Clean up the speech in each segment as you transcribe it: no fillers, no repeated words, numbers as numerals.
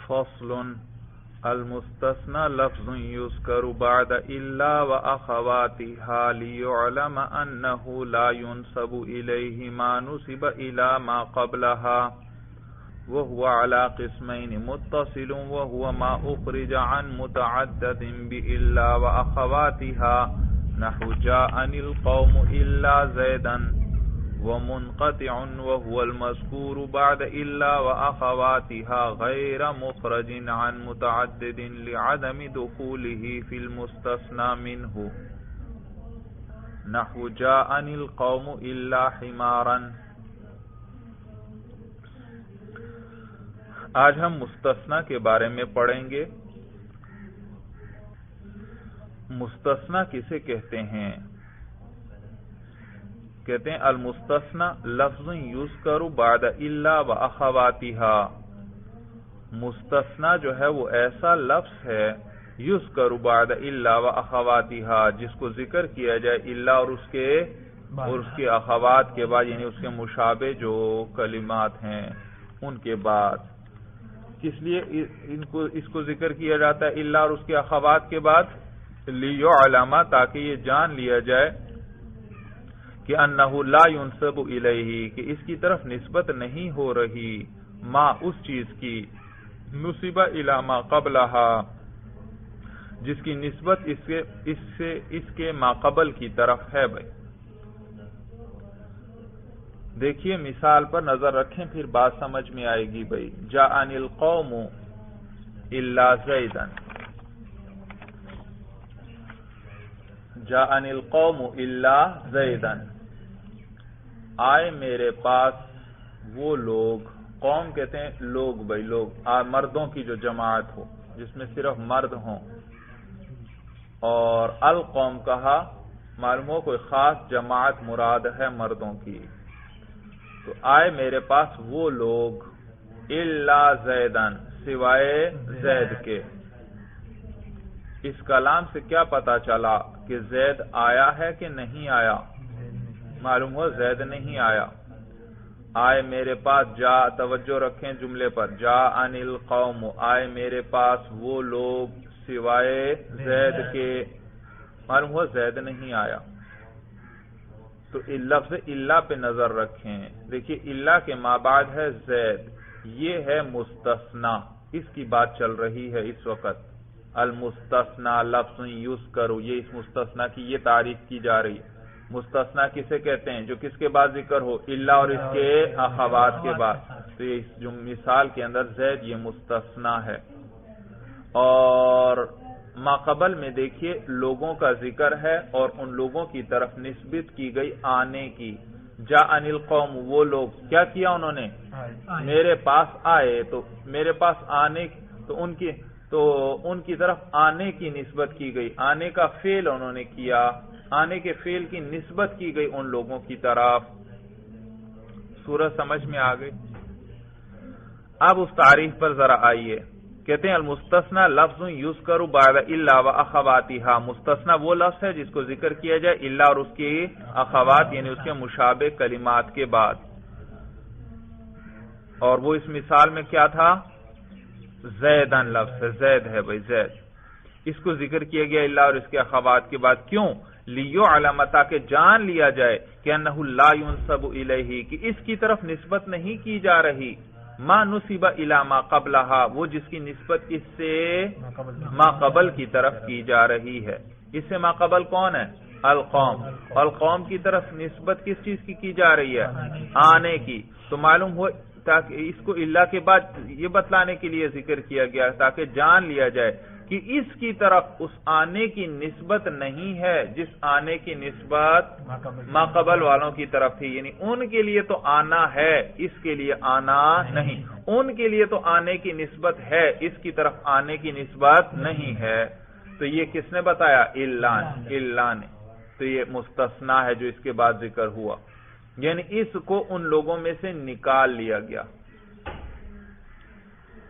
فصل المستثنى لفظ يذكر بعد إلا وأخواتها ليعلم أنه لا ينسب إليه ما نسب إلى ما قبلها وهو على قسمين متصل وهو ما أخرج عن متعدد بإلا وأخواتها نحو جاءني القوم إلا زيدا ومنقطع وهو المذكور بعد إلا وأخواتها غير مخرج عن متعدد لعدم دخوله في المستثنى منه نحو جاءني القوم إلا حمارا۔ آج ہم مستثنی کے بارے میں پڑھیں گے۔ مستثنی کسے کہتے ہیں؟ کہتے ہیں المستثنى لفظ یذکر بعد الا و اخواتها۔ مستثنی جو ہے وہ ایسا لفظ ہے یذکر بعد الا و اخواتها جس کو ذکر کیا جائے الا اور اس کے اخوات کے بعد، یعنی اس کے مشابہ جو کلمات ہیں ان کے بعد۔ کس لیے اس کو ذکر کیا جاتا ہے الا اور اس کے اخوات کے بعد؟ لیعلم، تاکہ یہ جان لیا جائے کہ انہ لا ينسب الیہ، کہ اس کی طرف نسبت نہیں ہو رہی، ما اس چیز کی، نسب الی ما قبلها جس کی نسبت اس کے ما قبل کی طرف ہے۔ بھائی دیکھیے مثال پر نظر رکھیں، پھر بات سمجھ میں آئے گی۔ بھائی جاءنی القوم الا زیدا، جاءنی القوم الا زیدا، آئے میرے پاس وہ لوگ، قوم کہتے ہیں لوگ، بھائی لوگ مردوں کی جو جماعت ہو جس میں صرف مرد ہوں، اور القوم کہا معلوم ہو کوئی خاص جماعت مراد ہے مردوں کی۔ تو آئے میرے پاس وہ لوگ الا زیدن، سوائے زید کے۔ اس کلام سے کیا پتا چلا کہ زید آیا ہے کہ نہیں آیا؟ معلوم ہو زید نہیں آیا۔ آئے میرے پاس، جا توجہ رکھیں جملے پر، جاءنی القوم، آئے میرے پاس وہ لوگ سوائے زید کے، معلوم ہو زید نہیں آیا۔ تو لفظ الا پہ نظر رکھیں۔ دیکھیے الا کے ما بعد ہے زید، یہ ہے مستثنی، اس کی بات چل رہی ہے اس وقت۔ المستثنی لفظ یذکر، یہ اس مستثنی کی یہ تعریف کی جا رہی ہے۔ مستثنی کسے کہتے ہیں؟ جو کس کے بعد ذکر ہو؟ الا اور اس کے اخوات کے بعد۔ تو یہ جو مثال کے اندر زید یہ مستثنی ہے۔ اور ما قبل میں دیکھیے لوگوں کا ذکر ہے اور ان لوگوں کی طرف نسبت کی گئی آنے کی۔ جاءنی القوم، وہ لوگ کیا کیا انہوں نے؟ میرے پاس آئے، تو میرے پاس آنے تو ان کی طرف آنے کی نسبت کی گئی، آنے کا فعل انہوں نے کیا، آنے کے فعل کی نسبت کی گئی ان لوگوں کی طرف۔ سورج سمجھ میں آ گئی؟ اب اس تعریف پر ذرا آئیے۔ کہتے ہیں المستثنى لفظ یذکر بعد الا واخواتها، مستثنی وہ لفظ ہے جس کو ذکر کیا جائے الا اور اس کی اخوات یعنی اس کے مشابہ کلمات کے بعد۔ اور وہ اس مثال میں کیا تھا؟ زیدن لفظ ہے، زید ہے بھائی زید، اس کو ذکر کیا گیا الا اور اس کے اخوات کے بعد۔ کیوں؟ لیعلم، تاکہ جان لیا جائے کہ انہ لا ينسب الیہ، کہ اس کی طرف نسبت نہیں کی جا رہی، ما نسب الی ما قبلها، وہ جس کی نسبت اس سے ما قبل کی طرف کی جا رہی ہے۔ اس سے ما قبل کون ہے؟ القوم، القوم کی طرف نسبت کس چیز کی جا رہی ہے؟ آنے کی۔ تو معلوم ہو تاکہ اس کو الا کے بعد یہ بتلانے کے لیے ذکر کیا گیا تاکہ جان لیا جائے کہ اس کی طرف اس آنے کی نسبت نہیں ہے جس آنے کی نسبت ما قبل والوں کی طرف تھی، یعنی ان کے لیے تو آنا ہے، اس کے لیے آنا نہیں۔ ان کے لیے تو آنے کی نسبت ہے، اس کی طرف آنے کی نسبت نہیں ہے۔ تو یہ کس نے بتایا؟ الا نے۔ تو یہ مستثنی ہے جو اس کے بعد ذکر ہوا، یعنی اس کو ان لوگوں میں سے نکال لیا گیا،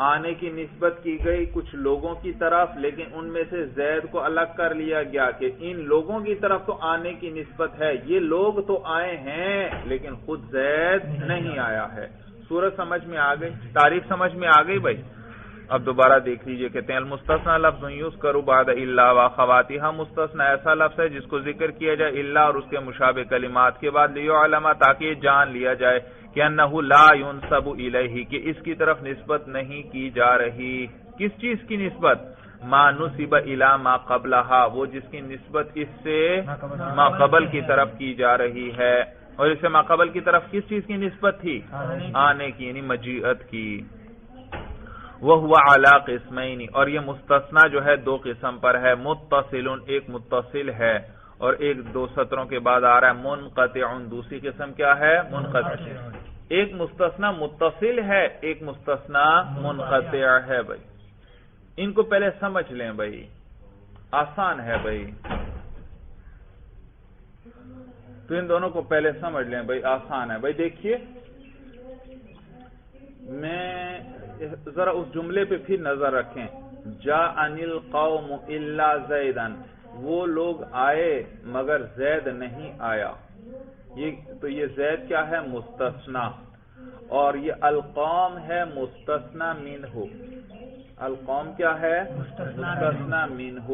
آنے کی نسبت کی گئی کچھ لوگوں کی طرف، لیکن ان میں سے زید کو الگ کر لیا گیا کہ ان لوگوں کی طرف تو آنے کی نسبت ہے، یہ لوگ تو آئے ہیں لیکن خود زید نہیں آیا ہے۔ سورج سمجھ میں آ گئی؟ تعریف سمجھ میں آ گئی بھائی؟ اب دوبارہ دیکھ لیجئے، کہتے ہیں المستثنى لفظ یذکر بعد الا واخواتها، مستثنی ایسا لفظ ہے جس کو ذکر کیا جائے الا اور اس کے مشابہ کلمات کے بعد، لیعلم تاکہ جان لیا جائے کہ انہ لا ينسب الیہ، کہ اس کی طرف نسبت نہیں کی جا رہی۔ کس چیز کی نسبت؟ ما نسب الی ما قبلها، وہ جس کی نسبت اس سے ما قبل کی طرف کی جا رہی ہے، اور اس سے ما قبل کی طرف کس چیز کی نسبت تھی؟ آنے کی، یعنی مجیئت کی۔ وَهُوَ عَلَى قِسْمَيْنِ، اور یہ مستثنی جو ہے دو قسم پر ہے، متصل، ایک متصل ہے اور ایک دو سطروں کے بعد آ رہا ہے، منقطع، دوسری قسم کیا ہے؟ منقطع۔ ایک مستثنی متصل ہے، ایک مستثنی منقطع ہے۔ بھائی ان کو پہلے سمجھ لیں، بھائی آسان ہے بھائی، تو ان دونوں کو پہلے سمجھ لیں بھائی، آسان ہے بھائی۔ دیکھیے میں ذرا اس جملے پہ پھر نظر رکھیں، جاءنی القوم الا زیدا، وہ لوگ آئے مگر زید نہیں آیا، تو یہ زید کیا ہے؟ مستثنی، اور یہ القوم ہے مستثنی منہ۔ القوم کیا ہے؟ مستثنی منہ۔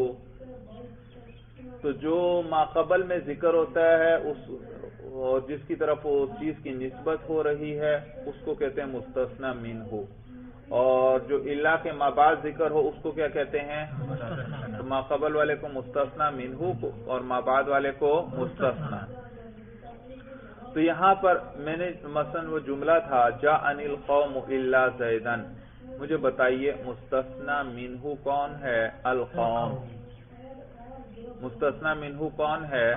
تو جو ما قبل میں ذکر ہوتا ہے اور جس کی طرف وہ چیز کی نسبت ہو رہی ہے اس کو کہتے ہیں مستثنی منہ، اور جو الا کے ما بعد ذکر ہو اس کو کیا کہتے ہیں؟ تو ما قبل والے کو مستثنی منہ کو اور ما بعد والے کو مستثنی۔ تو یہاں پر میں نے مثلا وہ جملہ تھا جاءنی القوم الا زیدا، مجھے بتائیے مستثنی منہ کون ہے؟ القوم۔ مستثنی منہ کون ہے؟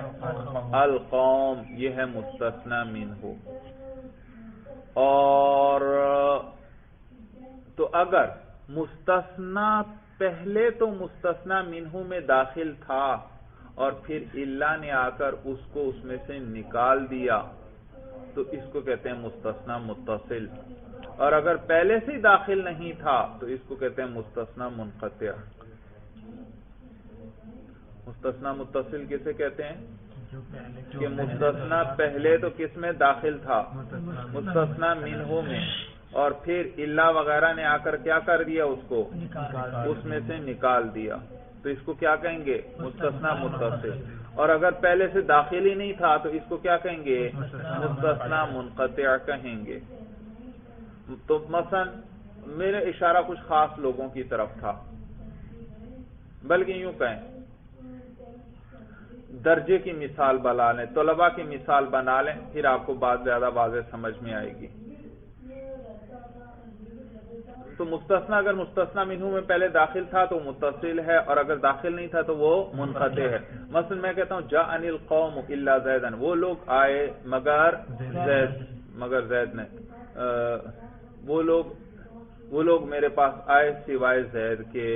القوم، یہ ہے مستثنی منہ۔ اور تو اگر مستثنی پہلے تو مستثنی منہ میں داخل تھا اور پھر الا نے آ کر اس کو اس میں سے نکال دیا تو اس کو کہتے ہیں مستثنی متصل، اور اگر پہلے سے داخل نہیں تھا تو اس کو کہتے ہیں مستثنی منقطع۔ مستثنی متصل کسے کہتے ہیں؟ کہ مستثنی پہلے تو کس میں داخل تھا؟ مستثنی منہ میں، اور پھر الا وغیرہ نے آ کر کیا کر دیا؟ اس کو اس میں سے نکال دیا، تو اس کو کیا کہیں گے؟ مستثنی متصل۔ اور اگر پہلے سے داخل ہی نہیں تھا تو اس کو کیا کہیں گے؟ مستثنی منقطع کہیں گے۔ تو مثلا میرے اشارہ کچھ خاص لوگوں کی طرف تھا، بلکہ یوں کہیں درجے کی مثال بنا لیں، طلباء کی مثال بنا لیں، پھر آپ کو بات زیادہ واضح سمجھ میں آئے گی۔ تو مستثنی اگر مستثنی منہ میں پہلے داخل تھا تو متصل ہے، اور اگر داخل نہیں تھا تو وہ منقطع ہے۔ مثلا میں کہتا ہوں جاءنی القوم الا زیدا، وہ لوگ آئے مگر زید نے، وہ لوگ میرے پاس آئے سوائے زید کے۔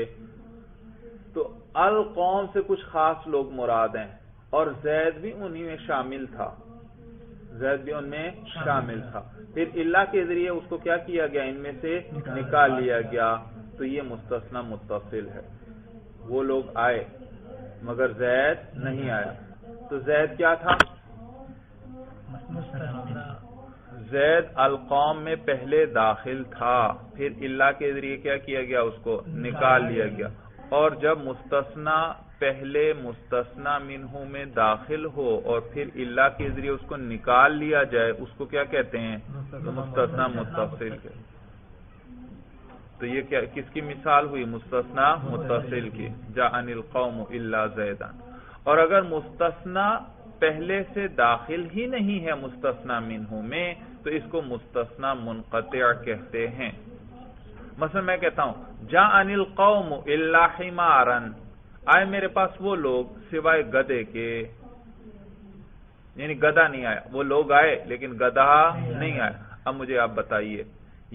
تو القوم سے کچھ خاص لوگ مراد ہیں، اور زید بھی انہی میں شامل تھا، زید بھی ان میں شامل تھا۔ پھر الا کے ذریعے اس کو کیا کیا گیا؟ ان میں سے نکال لیا گیا، تو یہ مستثنی متصل ہے۔ وہ لوگ آئے مگر زید نہیں آیا، تو زید کیا تھا؟ زید القوم میں پہلے داخل تھا، پھر الا کے ذریعے کیا کیا گیا؟ اس کو نکال لیا گیا۔ اور جب مستثنی پہلے مستثنی منہ میں داخل ہو اور پھر الا کے ذریعے اس کو نکال لیا جائے اس کو کیا کہتے ہیں؟ مستثنی متصل کے۔ تو یہ کیا کس کی مثال ہوئی؟ مستثنی متصل کی، جاءنی القوم الا زیدا۔ اور اگر مستثنی پہلے سے داخل ہی نہیں ہے مستثنی منہ میں تو اس کو مستثنی منقطع کہتے ہیں۔ مثلا میں کہتا ہوں جاءنی القوم الا حمارا، آئے میرے پاس وہ لوگ سوائے گدھے کے، یعنی گدھا نہیں آیا، وہ لوگ آئے لیکن گدھا نہیں آیا۔ اب مجھے آپ بتائیے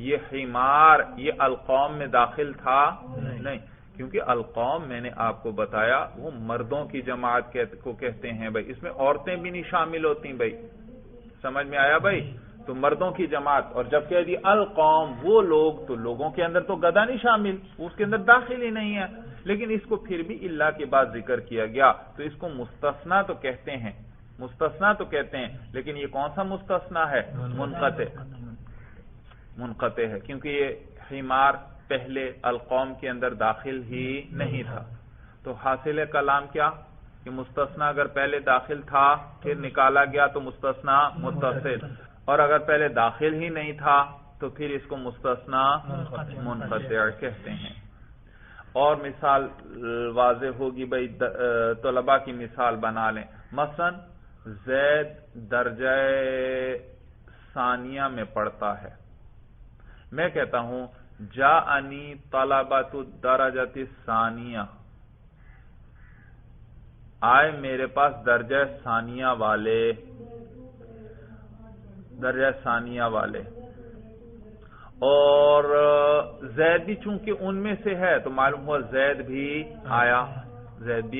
یہ حمار یہ القوم میں داخل تھا؟ نہیں، کیونکہ القوم میں نے آپ کو بتایا وہ مردوں کی جماعت کو کہتے ہیں بھائی، اس میں عورتیں بھی نہیں شامل ہوتی بھائی، سمجھ میں آیا بھائی؟ تو مردوں کی جماعت، اور جب کہہ دی القوم وہ لوگ تو لوگوں کے اندر تو گدھا نہیں شامل، اس کے اندر داخل ہی نہیں ہے، لیکن اس کو پھر بھی الا کے بعد ذکر کیا گیا تو اس کو مستثنی تو کہتے ہیں، مستثنی تو کہتے ہیں، لیکن یہ کون سا مستثنی ہے؟ منقطع ہے، کیونکہ یہ حمار پہلے القوم کے اندر داخل ہی نہیں تھا. تو حاصل کلام کیا کہ مستثنا اگر پہلے داخل تھا پھر نکالا گیا تو مستثنا متصل، اور اگر پہلے داخل ہی نہیں تھا تو پھر اس کو مستثنا منقطع کہتے ہیں. اور مثال واضح ہوگی بھائی، طلباء کی مثال بنا لیں. مثلا زید درجہ ثانیہ میں پڑھتا ہے، میں کہتا ہوں جاءنی طلبۃ الدرجۃ الثانیہ، آئے میرے پاس درجہ ثانیہ والے. اور زید بھی چونکہ ان میں سے ہے تو معلوم ہوا زید بھی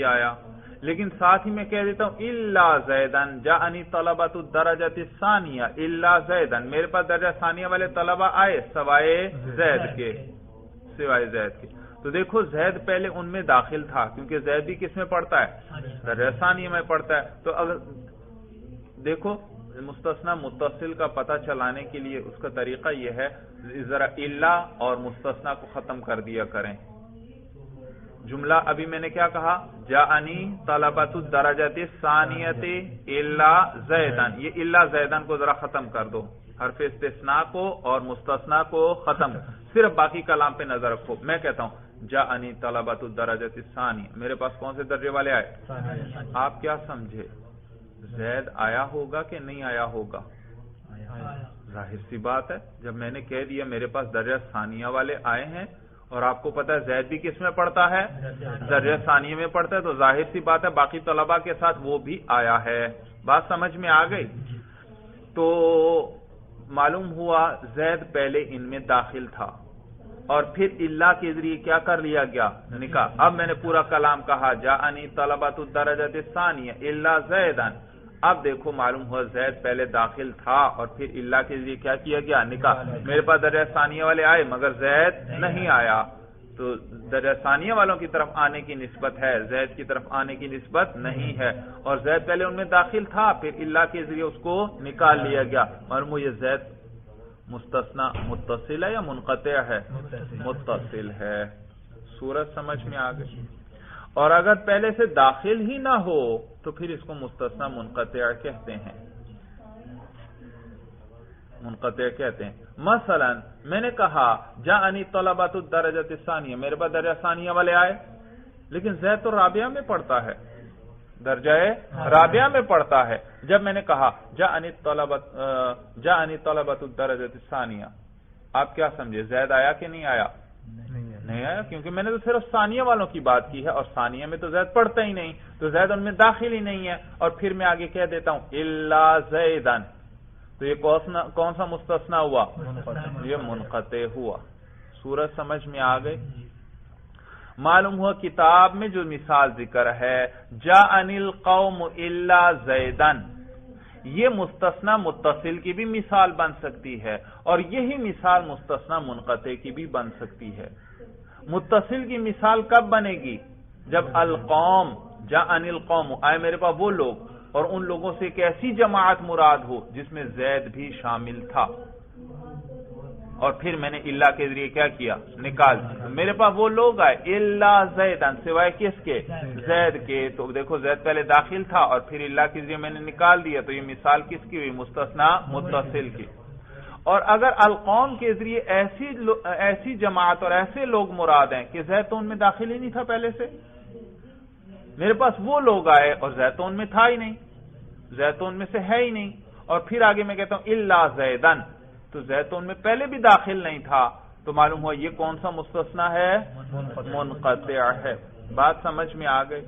آیا. لیکن ساتھ ہی میں کہہ دیتا ہوں الا زیدن جاءنی طلبۃ الدرجۃ الثانیہ الا زیدن، میرے پاس درجہ ثانیہ والے طلبہ آئے سوائے زید کے. تو دیکھو زید پہلے ان میں داخل تھا کیونکہ زید بھی کس میں پڑھتا ہے؟ درجہ ثانیہ میں پڑھتا ہے. تو اگر دیکھو مستثنا متصل کا پتہ چلانے کے لیے اس کا طریقہ یہ ہے، ذرا الا اور مستثنا کو ختم کر دیا کریں. جملہ ابھی میں نے کیا کہا؟ جاءنی طلبۃ الدرجۃ الثانیۃ الا زیدن، یہ الا زیدن کو ذرا ختم کر دو، حرف استثناء کو اور مستثنا کو ختم، صرف باقی کلام پہ نظر رکھو. میں کہتا ہوں جاءنی طلبۃ الدرجۃ الثانیہ، میرے پاس کون سے درجے والے آئے؟ آپ کیا سمجھے؟ زید آیا ہوگا کہ نہیں آیا ہوگا؟ ظاہر سی بات ہے، جب میں نے کہہ دیا میرے پاس درجہ ثانیہ والے آئے ہیں اور آپ کو پتا ہے زید بھی کس میں پڑھتا ہے؟ درجہ ثانیہ میں پڑھتا ہے، تو ظاہر سی بات ہے باقی طلباء کے ساتھ وہ بھی آیا ہے. بات سمجھ میں آ گئی؟ تو معلوم ہوا زید پہلے ان میں داخل تھا اور پھر اللہ کے ذریعے کیا کر لیا گیا؟ نکاح. اب میں نے پورا کلام کہا جاءنی طلبۃ الدرجۃ الثانیہ الا زیدن. اب دیکھو معلوم ہوا زید پہلے داخل تھا اور پھر اللہ کے ذریعے کیا کیا گیا؟ نکاح. میرے پاس درجہ ثانیہ والے آئے مگر زید نہیں آیا، تو درجہ ثانیہ والوں کی طرف آنے کی نسبت ہے، زید کی طرف آنے کی نسبت نہیں ہے. اور زید پہلے ان میں داخل تھا پھر اللہ کے ذریعے اس کو نکال لیا گیا. معلوم ہوا یہ زید مستثنا متصل ہے یا منقطع ہے؟ متصل ہے. صورت سمجھ میں آ گئی؟ اور اگر پہلے سے داخل ہی نہ ہو تو پھر اس کو مستثنا منقطع کہتے ہیں. مثلا میں نے کہا جاءنی طلبۃ الدرجۃ الثانیہ، میرے پاس درجہ ثانیہ والے آئے لیکن زید تو رابعہ میں پڑھتا ہے، درجہ رابعہ میں پڑھتا ہے. جب میں نے کہا جاءنی طلبۃ الدرجۃ الثانیہ، آپ کیا سمجھے؟ زید آیا کہ نہیں آیا؟ نہیں آیا، کیونکہ میں نے تو صرف ثانیہ والوں کی بات کی ہے اور ثانیہ میں تو زید پڑھتا ہی نہیں، تو زید ان میں داخل ہی نہیں ہے. اور پھر میں آگے کہہ دیتا ہوں الا زیدن، تو یہ کون سا مستثنا ہوا؟ یہ منقطع ہوا. صورت سمجھ میں آ گئی؟ معلوم ہوا کتاب میں جو مثال ذکر ہے جاءنی القوم الا زیدن، یہ مستثنا متصل کی بھی مثال بن سکتی ہے اور یہی مثال مستثنا منقطع کی بھی بن سکتی ہے. متصل کی مثال کب بنے گی؟ جب القوم جاءنی القوم آئے میرے پاس وہ لوگ اور ان لوگوں سے ایک ایسی جماعت مراد ہو جس میں زید بھی شامل تھا، اور پھر میں نے اللہ کے ذریعے کیا کیا؟ نکال. میرے پاس وہ لوگ آئے الا زیدن، سوائے کس کے؟ زید کے. تو دیکھو زید پہلے داخل تھا اور پھر اللہ کے ذریعے میں نے نکال دیا، تو یہ مثال کس کی ہوئی؟ مستثنا متصل کی. اور اگر القوم کے ذریعے ایسی جماعت اور ایسے لوگ مراد ہیں کہ زید تو ان میں داخل ہی نہیں تھا پہلے سے، میرے پاس وہ لوگ آئے اور زید تو ان میں تھا ہی نہیں، زید تو ان میں سے ہے ہی نہیں، اور پھر آگے میں کہتا ہوں الا زیدن، تو زید تو ان میں پہلے بھی داخل نہیں تھا، تو معلوم ہوا یہ کون سا مستثنا ہے؟ منقطع ہے. بات سمجھ میں آ گئی؟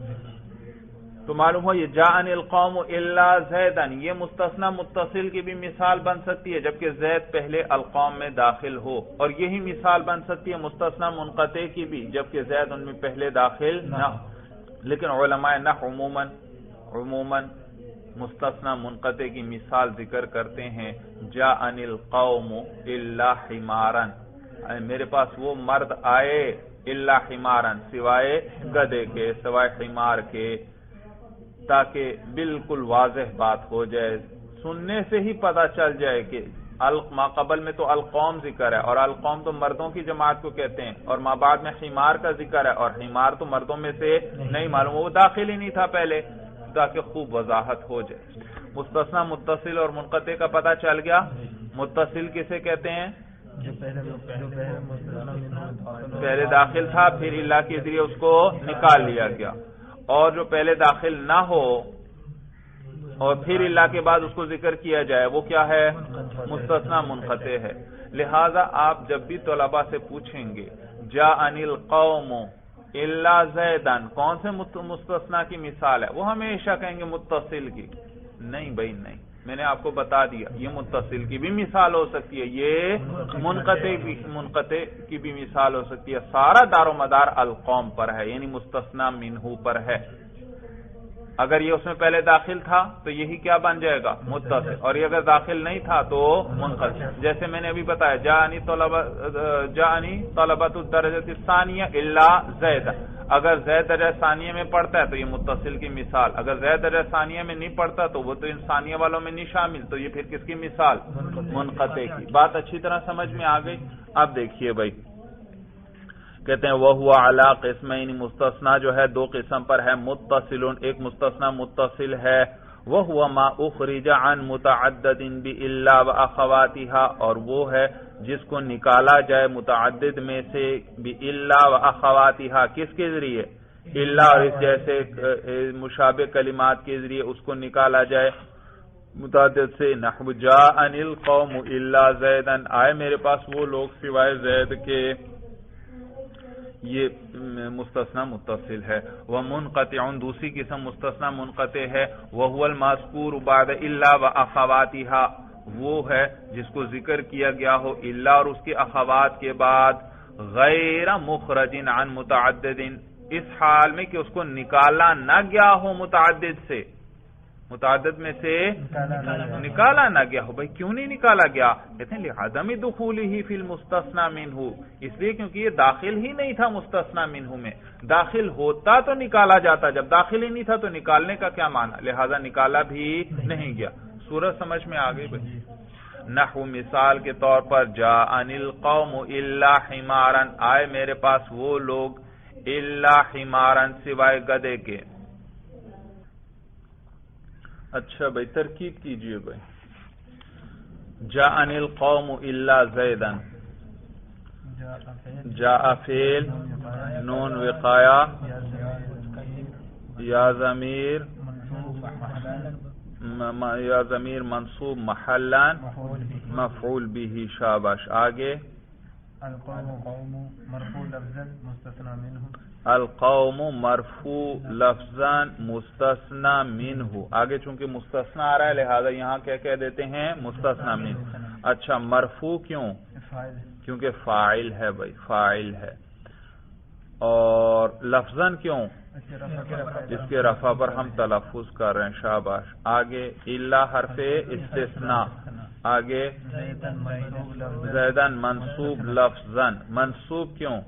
تو معلوم ہوا یہ جاءنی القوم الا زیدن، یہ مستثنا متصل کی بھی مثال بن سکتی ہے جبکہ زید پہلے القوم میں داخل ہو، اور یہی مثال بن سکتی ہے مستثنا منقطع کی بھی جبکہ زید ان میں پہلے داخل نہ ہو. لیکن علماء نحو عموماً مستثنا منقطع کی مثال ذکر کرتے ہیں جاءنی القوم الا حمارا، میرے پاس وہ مرد آئے الا حمارا، سوائے گدھے کے، سوائے حمار کے، تاکہ بالکل واضح بات ہو جائے، سننے سے ہی پتہ چل جائے کہ ما قبل میں تو القوم ذکر ہے، اور القوم تو مردوں کی جماعت کو کہتے ہیں، اور ما بعد میں حمار کا ذکر ہے، اور حمار تو مردوں میں سے نہیں معلوم، وہ داخل ہی نہیں تھا پہلے، تاکہ خوب وضاحت ہو جائے۔ مستثنی متصل اور منقطع کا پتہ چل گیا۔ متصل کسے کہتے ہیں؟ پہلے داخل تھا، پھر اللہ کے ذریعے اس کو نکال لیا گیا، اور جو پہلے داخل نہ ہو اور پھر اللہ کے بعد اس کو ذکر کیا جائے، وہ کیا ہے؟ مستثنی منقطع ہے۔ لہذا آپ جب بھی طلباء سے پوچھیں گے جاءنی القوم الا زیدن، کون سے مستثنی کی مثال ہے، وہ ہمیشہ کہیں گے متصل کی۔ نہیں بھائی نہیں، میں نے آپ کو بتا دیا یہ متصل کی بھی مثال ہو سکتی ہے، یہ منقطع کی بھی مثال ہو سکتی ہے، سارا دار و مدار القوم پر ہے، یعنی مستثنی منہ پر ہے۔ اگر یہ اس میں پہلے داخل تھا تو یہی کیا بن جائے گا؟ متصل، اور یہ اگر داخل نہیں تھا تو منقطع۔ جیسے میں نے ابھی بتایا جاءنی طلبۃ الدرجۃ الثانیہ الا زید، اگر زید درجہ ثانیہ میں پڑھتا ہے تو یہ متصل کی مثال، اگر زید درجہ ثانیہ میں نہیں پڑھتا تو وہ تو ان ثانیہ والوں میں نہیں شامل، تو یہ پھر کس کی مثال؟ منقطع کی۔ بات اچھی طرح سمجھ میں آ گئی؟ اب دیکھیے بھائی، کہتے ہیں وَهُوَ عَلَى قِسْمَيْنِ، مستثنی جو ہے دو قسم پر ہے، متصل، ایک مستثنی متصل ہے، وَهُوَ مَا أُخْرِجَ عَنْ مُتَعَدَّدٍ بِإِلَّا وَأَخَوَاتِهَا، اور وہ ہے جس کو نکالا جائے متعدد میں سے بِإِلَّا وَأَخَوَاتِهَا، کس کے ذریعے؟ الا اور اس جیسے مشابہ کلمات کے ذریعے اس کو نکالا جائے متعدد سے، نحو جاءنی القوم الا زیدن، آئے میرے پاس وہ لوگ سوائے زید کے، یہ مستثنی متصل ہے۔ ومنقطع، دوسری قسم مستثنی منقطع ہے، وهو المذکور بعد الا واخواتها، وہ ہے جس کو ذکر کیا گیا ہو الا اور اس کے اخوات کے بعد، غیر مخرج عن متعدد، اس حال میں کہ اس کو نکالا نہ گیا ہو متعدد سے، متعدد میں سے نکالا نہ گیا ہو۔ بھائی کیوں نہیں نکالا گیا؟ کہتے ہیں لعدم دخولہ فی المستثنی منہ، اس لیے کیونکہ یہ داخل ہی نہیں تھا مستثنی منہ میں، داخل ہوتا تو نکالا جاتا، جب داخل ہی نہیں تھا تو نکالنے کا کیا معنی، لہذا نکالا بھی نہیں گیا۔ سورج سمجھ میں آ گئی بھائی؟ نحو مثال کے طور پر جاءنی القوم الا حمارا، آئے میرے پاس وہ لوگ الا حمارا سوائے گدھے کے۔ اچھا بھائی ترکیب کیجئے بھائی، جاءنی القوم الا زیدن، جاء فعل، نون وقایا، یا ضمیر منصوب محلا مفعول به، شاباش، آگے القوم مرفوع لفظا مستثنى منہ، آگے چونکہ مستثنی آ رہا ہے لہذا یہاں کیا کہہ دیتے ہیں؟ مستثنی منہ۔ اچھا مرفوع کیوں؟ کیونکہ فاعل ہے بھائی، فاعل ہے، اور لفظا کیوں؟ جس کے رفع پر ہم تلفظ کر رہے ہیں، شاباش، آگے الا حرف استثناء، آگے زیدن منصوب لفظا، منصوب کیوں؟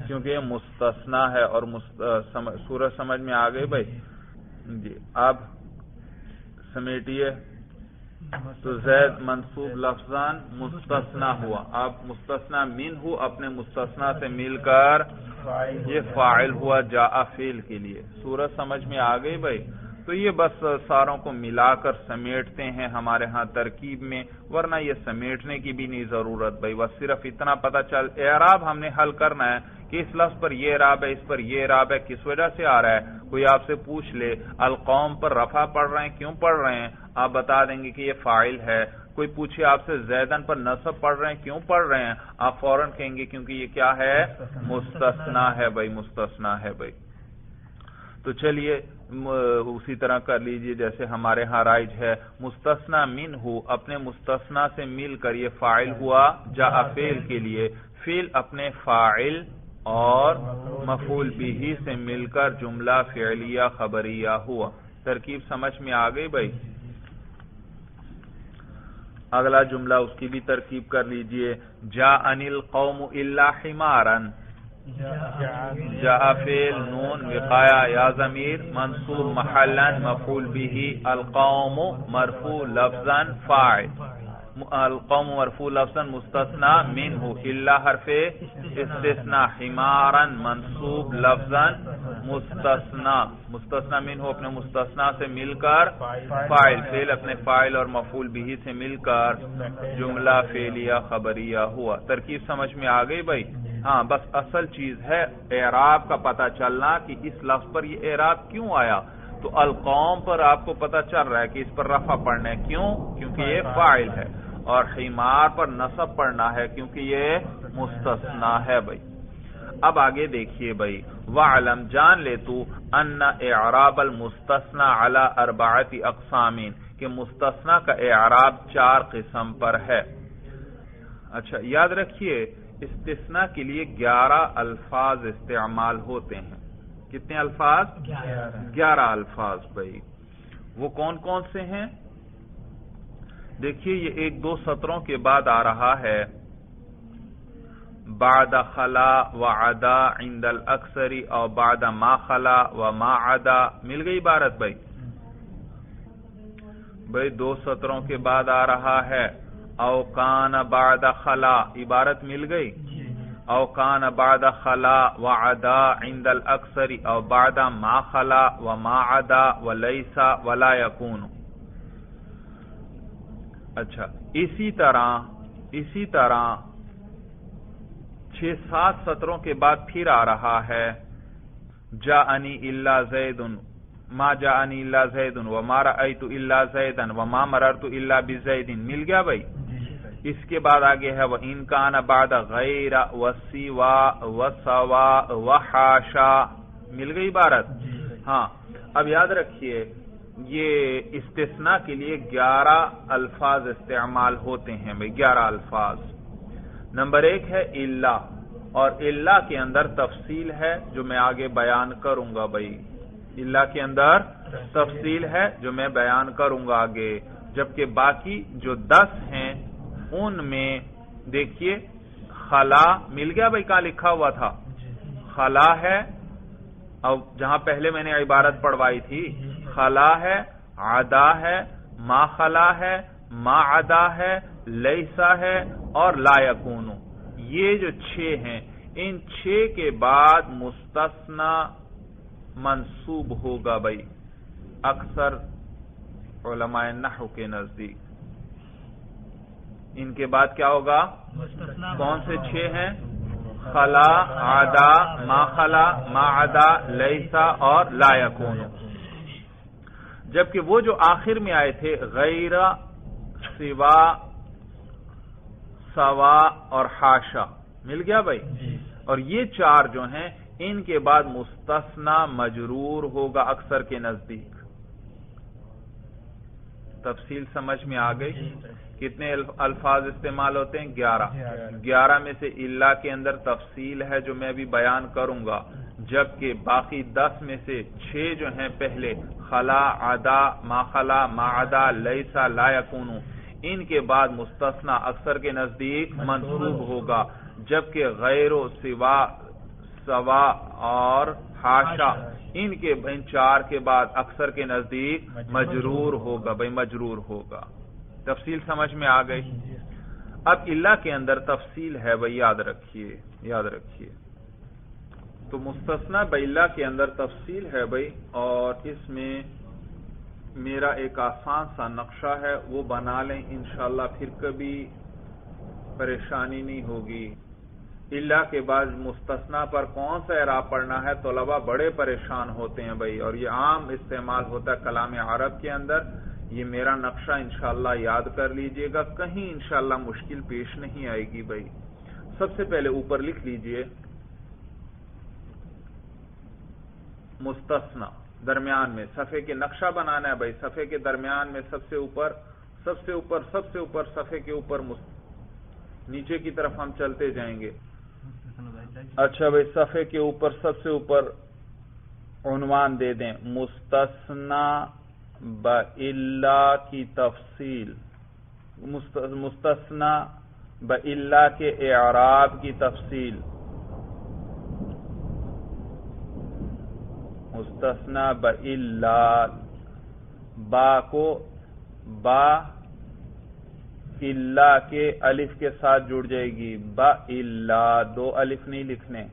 کیونکہ یہ مستثنی ہے، اور سورج سمجھ میں آ گئی بھائی؟ جی اب سمیٹیے، تو زید منصوب لفظان مستثنی ہوا، اب مستثنی منہ اپنے مستثنی سے مل کر یہ فاعل ہوا جاء فعل کے لیے۔ سورج سمجھ میں آ گئی بھائی؟ تو یہ بس ساروں کو ملا کر سمیٹتے ہیں ہمارے ہاں ترکیب میں، ورنہ یہ سمیٹنے کی بھی نہیں ضرورت بھائی، بس صرف اتنا پتہ چل، اعراب ہم نے حل کرنا ہے کہ اس لفظ پر یہ اعراب ہے، اس پر یہ اعراب ہے، کس وجہ سے آ رہا ہے۔ کوئی آپ سے پوچھ لے القوم پر رفع پڑھ رہے ہیں، کیوں پڑھ رہے ہیں؟ آپ بتا دیں گے کہ یہ فاعل ہے۔ کوئی پوچھے آپ سے زیدن پر نصب پڑھ رہے ہیں، کیوں پڑھ رہے ہیں؟ آپ فوراً کہیں گے کیونکہ یہ کیا ہے؟ مستثنی ہے بھائی، مستثنی ہے بھائی۔ تو چلیے اسی طرح کر لیجئے جیسے ہمارے ہاں رائج ہے، مستثنی منہ اپنے مستثنی سے مل کر یہ فاعل ہوا جاء فعل کے لیے، فعل اپنے فاعل اور مفعول به سے مل کر جملہ فعلیہ خبریہ ہوا۔ ترکیب سمجھ میں آ گئی بھائی؟ اگلا جملہ اس کی بھی ترکیب کر لیجئے، جاءنی القوم الا حمارا، جاء فعل نون وقایا یا ضمیر منصوب محلا مفعول به القوم مرفوع لفظا فاعل القوم مرفوع لفظا مستثنى منه الا حرف استثناء حمارا منصوب لفظا مستثنى منه اپنے مستثنى سے مل کر فاعل فعل اپنے فاعل اور مفعول به سے مل کر جملہ فعلیہ خبریہ ہوا. ترکیب سمجھ میں آ گئی بھائی؟ ہاں بس اصل چیز ہے اعراب کا پتہ چلنا کہ اس لفظ پر یہ اعراب کیوں آیا. تو القوم پر آپ کو پتہ چل رہا ہے کہ اس پر رفع پڑھنا ہے. کیوں؟ کیونکہ یہ فاعل ہے. اور حمار پر نصب پڑھنا ہے کیونکہ یہ مستثنی ہے بھائی. اب آگے دیکھیے بھائی وَعْلَمْ جان لے تو ان اعراب المستثنى على 4 اقسام کہ مستثنی کا اعراب 4 قسم پر ہے. اچھا یاد رکھیے استثناء کے لیے 11 الفاظ استعمال ہوتے ہیں. کتنے الفاظ؟ 11 الفاظ بھائی. وہ کون کون سے ہیں؟ دیکھیے یہ 1-2 سطروں کے بعد آ رہا ہے بعد خلا وعدا عند الاکثر او بعد ما خلا وما عدا. مل گئی عبارت بھائی؟ 2 سطروں کے بعد آ رہا ہے او کان بعد خلا. عبارت مل گئی؟ او کان بعد خلا وعدا عند الاکثر او بعد ما خلا وما عدا وليس ولا يكون. اچھا اسی طرح 6-7 سطروں کے بعد پھر آ رہا ہے جاءنی الا زید ما جاءنی الا زید وما رأیت الا زیدا وما مررت الا بزید. مل گیا بھائی؟ اس کے بعد آگے ہے وَإِن كَانَ بَعْدَ غَيْرَ وَسِوَا وَسَوَا وَحَاشَا. مل گئی عبارت؟ ہاں اب یاد رکھیے یہ استثناء کے لیے 11 الفاظ استعمال ہوتے ہیں بھائی. 11 الفاظ. نمبر 1 ہے الا، اور الا کے اندر تفصیل ہے جو میں آگے بیان کروں گا بھائی. الا کے اندر تفصیل ہے جو میں بیان کروں گا آگے. جبکہ باقی جو 10 ہیں ان میں دیکھیے خلا. مل گیا بھائی؟ کہاں لکھا ہوا تھا؟ خلا ہے. اب جہاں پہلے میں نے عبارت پڑھوائی تھی خلا ہے، عدا ہے، ما خلا ہے، ما عدا ہے، لیسا ہے اور لا یکون. یہ جو 6 ہیں ان 6 کے بعد مستثنی منصوب ہوگا بھائی اکثر علماء نحو کے نزدیک. ان کے بعد کیا ہوگا؟ کون سے 6 ہیں؟ خلا، عدا، ما خلا، ما عدا، لیسا اور لا یکون. جبکہ وہ جو آخر میں آئے تھے غیر، سوا، سوا اور حاشا. مل گیا بھائی؟ اور یہ 4 جو ہیں ان کے بعد مستثنی مجرور ہوگا اکثر کے نزدیک. تفصیل سمجھ میں آ گئی؟ کتنے الفاظ استعمال ہوتے ہیں؟ 11 میں سے الا کے اندر تفصیل ہے جو میں ابھی بیان کروں گا. جبکہ باقی 10 میں سے 6 جو ہیں پہلے خلا، عدا، ما خلا، ما عدا، لیسا، لا یکون، ان کے بعد مستثنی اکثر کے نزدیک منصوب ہوگا. جبکہ غیر، سوا، سوا اور حاشا ان 4 کے بعد اکثر کے نزدیک مجرور ہوگا بھائی، مجرور ہوگا. تفصیل سمجھ میں آ گئی؟ اب الا کے اندر تفصیل ہے بھائی، یاد رکھیے. تو مستثنی بِاللہ کے اندر تفصیل ہے بھائی، اور اس میں میرا ایک آسان سا نقشہ ہے وہ بنا لیں انشاءاللہ، پھر کبھی پریشانی نہیں ہوگی. الا کے بعد مستثنی پر کون سا اعراب پڑھنا ہے طلبہ بڑے پریشان ہوتے ہیں بھائی، اور یہ عام استعمال ہوتا ہے کلام عرب کے اندر. یہ میرا نقشہ انشاءاللہ یاد کر لیجئے گا، کہیں انشاءاللہ مشکل پیش نہیں آئے گی بھائی. سب سے پہلے اوپر لکھ لیجئے مستثنی، درمیان میں صفحے کے نقشہ بنانا ہے بھائی. صفحے کے درمیان میں سب سے اوپر صفحے کے اوپر نیچے کی طرف ہم چلتے جائیں گے. اچھا بھائی صفحے کے اوپر سب سے اوپر عنوان دے دیں مستثنی بِاللہ کی تفصیل، مستثنی بِاللہ کے اعراب کی تفصیل. مستثنا بإلا، با کو با الا کے الف کے ساتھ جڑ جائے گی، با الا، دو الف نہیں لکھنے،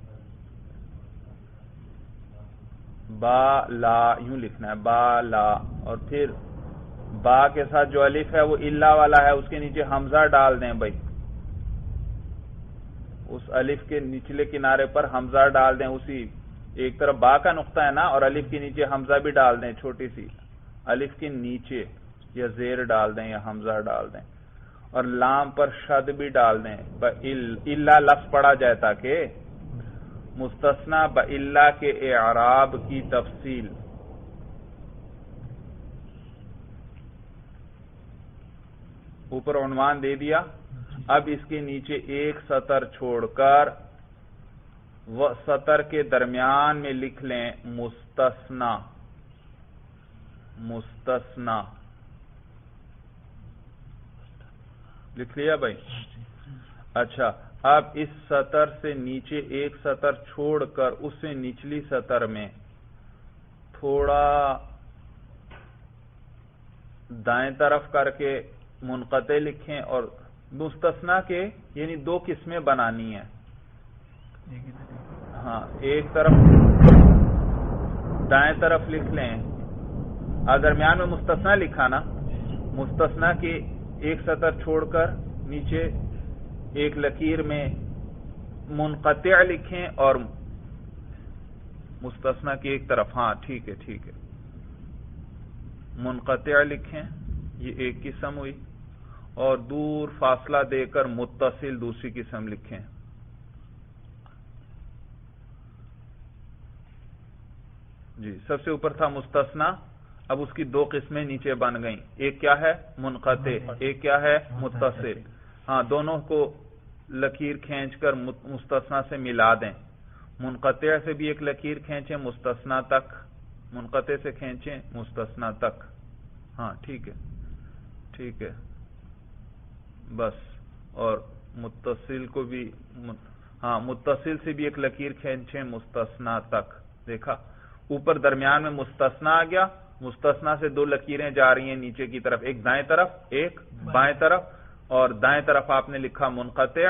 با لا یوں لکھنا ہے، با لا، اور پھر با کے ساتھ جو الف ہے وہ الا والا ہے، اس کے نیچے حمزہ ڈال دیں بھائی، اس الف کے نچلے کنارے پر حمزہ ڈال دیں، اسی ایک طرف با کا نقطہ ہے نا، اور الف کے نیچے حمزہ بھی ڈال دیں، چھوٹی سی الف کے نیچے یا زیر ڈال دیں یا حمزہ ڈال دیں، اور لام پر شد بھی ڈال دیں، الا لفظ پڑھا جائے تاکہ مستثنا بإلا کے اعراب کی تفصیل۔ اوپر عنوان دے دیا، اب اس کے نیچے ایک سطر چھوڑ کر وہ سطر کے درمیان میں لکھ لیں مستثنا، مستثنا لکھ لیا بھائی؟ اچھا، اب اس سطر سے نیچے ایک سطر چھوڑ کر اس سے نچلی سطر میں تھوڑا دائیں طرف کر کے منقطع لکھیں، اور مستثنا کے یعنی دو قسمیں بنانی ہیں، ہاں ایک طرف دائیں طرف لکھ لیں، درمیان میں مستثنا لکھا نا، مستثنا کے ایک سطر چھوڑ کر نیچے ایک لکیر میں منقطع لکھیں، اور مستثنا کی ایک طرف، ہاں ٹھیک ہے ٹھیک ہے، منقطع لکھیں، یہ ایک قسم ہوئی، اور دور فاصلہ دے کر متصل دوسری قسم لکھیں۔ جی، سب سے اوپر تھا مستثنا، اب اس کی دو قسمیں نیچے بن گئیں، ایک کیا ہے منقطع، ایک کیا ہے متصل، ہاں دونوں کو لکیر کھینچ کر مستثنا سے ملا دیں، منقطع سے بھی ایک لکیر کھینچیں مستثنا تک، منقطع سے کھینچیں مستثنا تک، ہاں ٹھیک ہے ٹھیک ہے بس، اور متصل کو بھی، ہاں متصل سے بھی ایک لکیر کھینچیں مستثنا تک، دیکھا اوپر درمیان میں مستثنا آ گیا، مستثنا سے دو لکیریں جا رہی ہیں نیچے کی طرف، ایک دائیں طرف ایک بائیں طرف، اور دائیں طرف آپ نے لکھا منقطع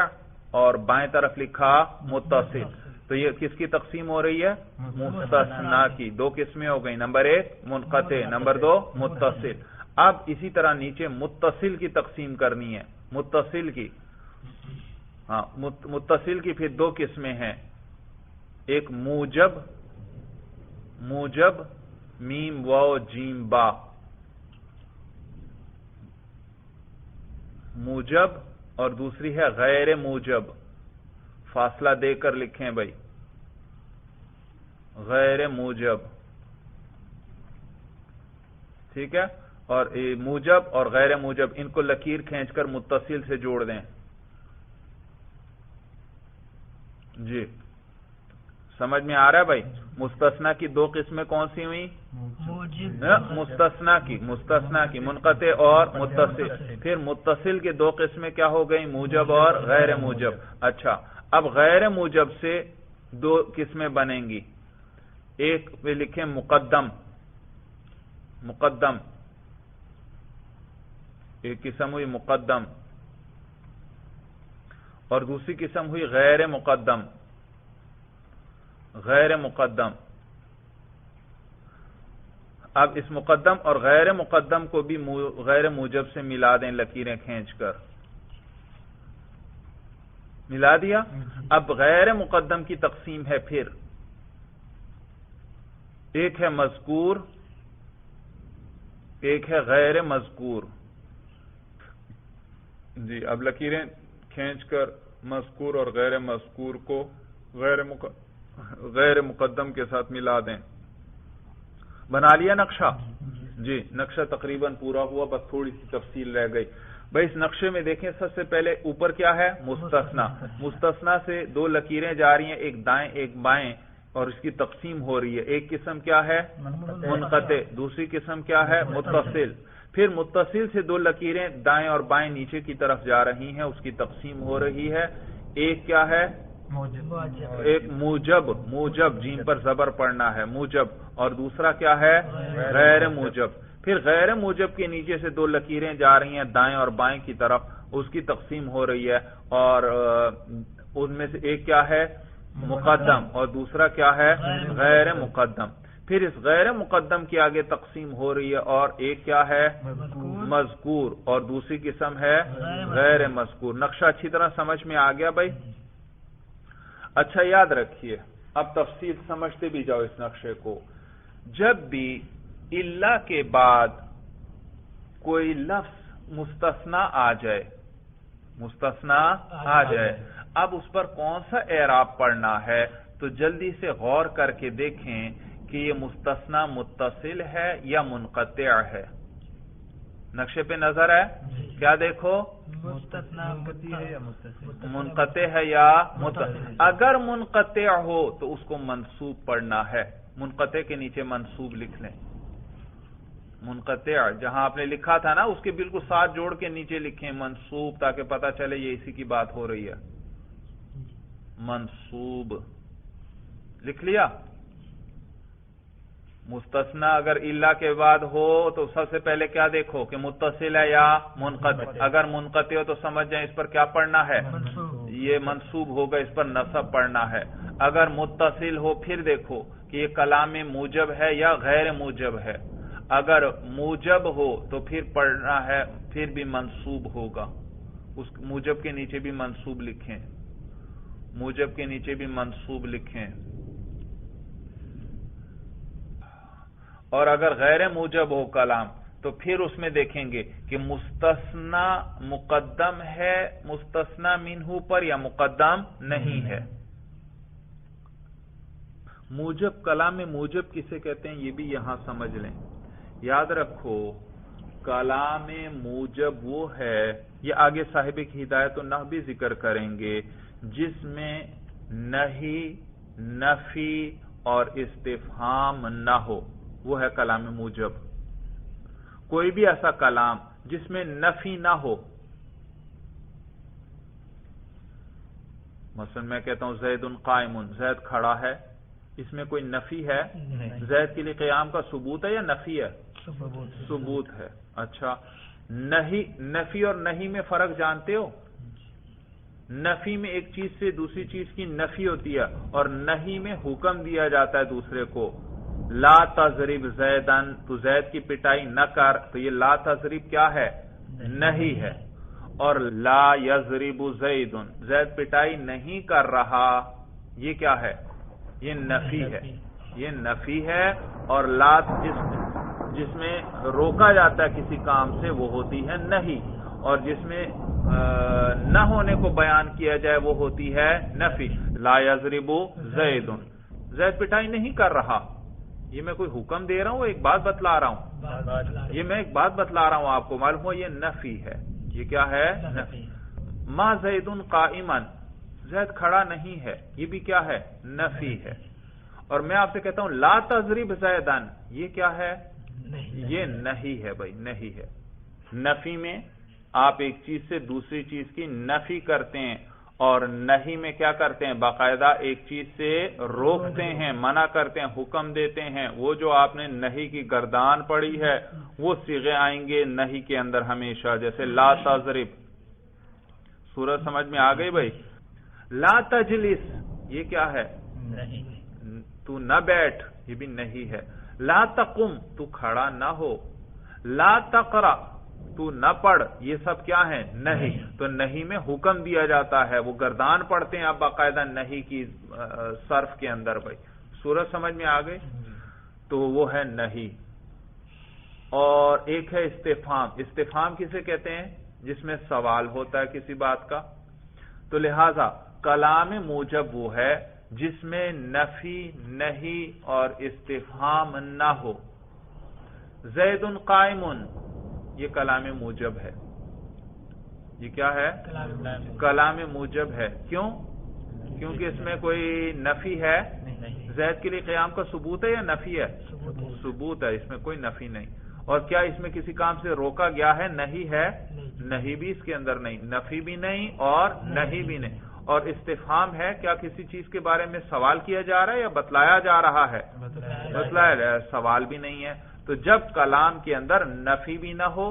اور بائیں طرف لکھا متصل، تو یہ کس کی تقسیم ہو رہی ہے؟ مستثنا کی، دو قسمیں ہو گئی، نمبر ایک منقطع، نمبر دو متصل۔ اب اسی طرح نیچے متصل کی تقسیم کرنی ہے، متصل کی، ہاں متصل کی پھر دو قسمیں ہیں، ایک موجب، موجب میم واو جیم با، موجب، اور دوسری ہے غیر موجب، فاصلہ دے کر لکھیں بھائی، غیر موجب، ٹھیک ہے، اور موجب اور غیر موجب ان کو لکیر کھینچ کر متصل سے جوڑ دیں۔ جی سمجھ میں آ رہا ہے بھائی؟ مستثنا کی دو قسمیں کون سی ہوئی؟ مستثنا کی منقطع اور متصل، پھر متصل کے دو قسمیں کیا ہو گئی؟ موجب اور غیر موجب۔ اچھا، اب غیر موجب سے دو قسمیں بنیں گی، ایک پہ لکھیں مقدم، مقدم ایک قسم ہوئی مقدم، اور دوسری قسم ہوئی غیر مقدم، غیر مقدم۔ اب اس مقدم اور غیر مقدم کو بھی غیر موجب سے ملا دیں لکیریں کھینچ کر، ملا دیا۔ اب غیر مقدم کی تقسیم ہے، پھر ایک ہے مذکور، ایک ہے غیر مذکور۔ جی اب لکیریں کھینچ کر مذکور اور غیر مذکور کو غیر مقدم کے ساتھ ملا دیں۔ بنا لیا نقشہ؟ جی نقشہ تقریباً پورا ہوا، بس تھوڑی سی تفصیل رہ گئی بھائی۔ اس نقشے میں دیکھیں، سب سے پہلے اوپر کیا ہے؟ مستثنا، مستثنا سے دو لکیریں جا رہی ہیں، ایک دائیں ایک بائیں، اور اس کی تقسیم ہو رہی ہے، ایک قسم کیا ہے؟ منقطع، دوسری قسم کیا ہے؟ متصل۔ پھر متصل سے دو لکیریں دائیں اور بائیں نیچے کی طرف جا رہی ہیں، اس کی تقسیم ہو رہی ہے، ایک کیا ہے؟ ایک موجب جیم پر زبر پڑنا ہے موجب، اور دوسرا کیا ہے غیر موجب. پھر غیر موجب کے نیچے سے دو لکیریں جا رہی ہیں دائیں اور بائیں کی طرف، اس کی تقسیم ہو رہی ہے، اور ان میں سے ایک کیا ہے مقدم اور دوسرا کیا ہے غیر مقدم. پھر اس غیر مقدم کی آگے تقسیم ہو رہی ہے، اور ایک کیا ہے مذکور اور دوسری قسم ہے غیر مذکور. نقشہ اچھی طرح سمجھ میں آ گیا بھائی؟ اچھا یاد رکھیے، اب تفصیل سمجھتے بھی جاؤ اس نقشے کو. جب بھی الا کے بعد کوئی لفظ مستثنا آ جائے، اب اس پر کون سا اعراب پڑھنا ہے، تو جلدی سے غور کر کے دیکھیں کہ یہ مستثنا متصل ہے یا منقطع ہے. نقشے پہ نظر ہے؟ کیا دیکھو منقطع ہے یا متصل. اگر منقطع ہو تو اس کو منصوب پڑھنا ہے. منقطع کے نیچے منصوب لکھ لیں. منقطع جہاں آپ نے لکھا تھا نا اس کے بالکل ساتھ جوڑ کے نیچے لکھیں منصوب، تاکہ پتہ چلے یہ اسی کی بات ہو رہی ہے. منصوب لکھ لیا. مستثنا اگر الا کے بعد ہو تو سب سے پہلے کیا دیکھو کہ متصل ہے یا منقطع. اگر منقطع ہو تو سمجھ جائیں اس پر کیا پڑھنا ہے، یہ منصوب ہوگا، اس پر نصب پڑھنا ہے. اگر متصل ہو پھر دیکھو کہ یہ کلام موجب ہے یا غیر موجب ہے. اگر موجب ہو تو پھر پڑھنا ہے، پھر بھی منصوب ہوگا. اس موجب کے نیچے بھی منصوب لکھیں، موجب کے نیچے بھی منصوب لکھیں. اور اگر غیر موجب ہو کلام تو پھر اس میں دیکھیں گے کہ مستثنا مقدم ہے مستثنا منہ پر یا مقدم نہیں ہے. موجب کلام موجب کسے کہتے ہیں یہ بھی یہاں سمجھ لیں. یاد رکھو کلام موجب وہ ہے، یہ آگے صاحب کی ہدایت النحو بھی ذکر کریں گے، جس میں نہی، نفی اور استفہام نہ ہو، وہ ہے کلام موجب. کوئی بھی ایسا کلام جس میں نفی نہ ہو، مثلا میں کہتا ہوں زید قائم، زید کھڑا ہے، اس میں کوئی نفی ہے؟ زید کے لیے قیام کا ثبوت ہے یا نفی ہے؟ ثبوت ہے. اچھا نفی اور نہیں میں فرق جانتے ہو؟ نفی میں ایک چیز سے دوسری چیز کی نفی ہوتی ہے، اور نہیں میں حکم دیا جاتا ہے دوسرے کو، لا تضرب زیدن، تو زید کی پٹائی نہ کر، تو یہ لا تضرب کیا ہے نہیں ہے. اور لا یضرب زید، زید پٹائی نہیں کر رہا، یہ کیا ہے یہ نفی ہے. یہ نفی ہے. اور لا جس میں روکا جاتا ہے کسی کام سے وہ ہوتی ہے نہیں، اور جس میں نہ ہونے کو بیان کیا جائے وہ ہوتی ہے نفی. لا یضرب زید، زید پٹائی نہیں کر رہا، یہ میں کوئی حکم دے رہا ہوں، ایک بات بتلا رہا ہوں، یہ میں ایک بات بتلا رہا ہوں آپ کو، معلوم ہو یہ نفی ہے. یہ کیا ہے نفی. ما زید قائما، زید کھڑا نہیں ہے، یہ بھی کیا ہے نفی ہے. اور میں آپ سے کہتا ہوں لا تضرب زیدن، یہ کیا ہے یہ نہیں ہے بھائی، نہیں ہے. نفی میں آپ ایک چیز سے دوسری چیز کی نفی کرتے ہیں، اور نہیں میں کیا کرتے ہیں باقاعدہ ایک چیز سے روکتے ہیں، منع کرتے ہیں، حکم دیتے ہیں. وہ جو آپ نے نہیں کی گردان پڑی ہے وہ صیغے آئیں گے نہیں کے اندر ہمیشہ، جیسے لا تضرب. سورج سمجھ میں آ گئی بھائی؟ لا تجلس، یہ کیا ہے تو نہ بیٹھ، یہ بھی نہیں ہے. لا تقم، تو کھڑا نہ ہو. لا تقرأ، تو نہ پڑھ، یہ سب کیا ہے نہیں. تو نہیں میں حکم دیا جاتا ہے، وہ گردان پڑھتے ہیں آپ باقاعدہ نہیں کی صرف کے اندر. بھائی سورج سمجھ میں آ گئی؟ تو وہ ہے نہیں. اور ایک ہے استفہام. استفہام کسے کہتے ہیں؟ جس میں سوال ہوتا ہے کسی بات کا. تو لہذا کلام موجب وہ ہے جس میں نفی، نہیں اور استفہام نہ ہو. زید قائم، یہ کلام موجب ہے. یہ کیا ہے کلام موجب ہے. کیوں؟ کیونکہ اس میں کوئی نفی ہے. زید کے لیے قیام کا ثبوت ہے یا نفی ہے؟ ثبوت ہے، اس میں کوئی نفی نہیں. اور کیا اس میں کسی کام سے روکا گیا ہے؟ نہیں ہے، نہیں بھی اس کے اندر نہیں، نفی بھی نہیں اور نہیں بھی نہیں. اور استفہام ہے کیا کسی چیز کے بارے میں سوال کیا جا رہا ہے یا بتلایا جا رہا ہے؟ بتلایا جا رہا ہے، سوال بھی نہیں ہے۔ تو جب کلام کے اندر نفی بھی نہ ہو،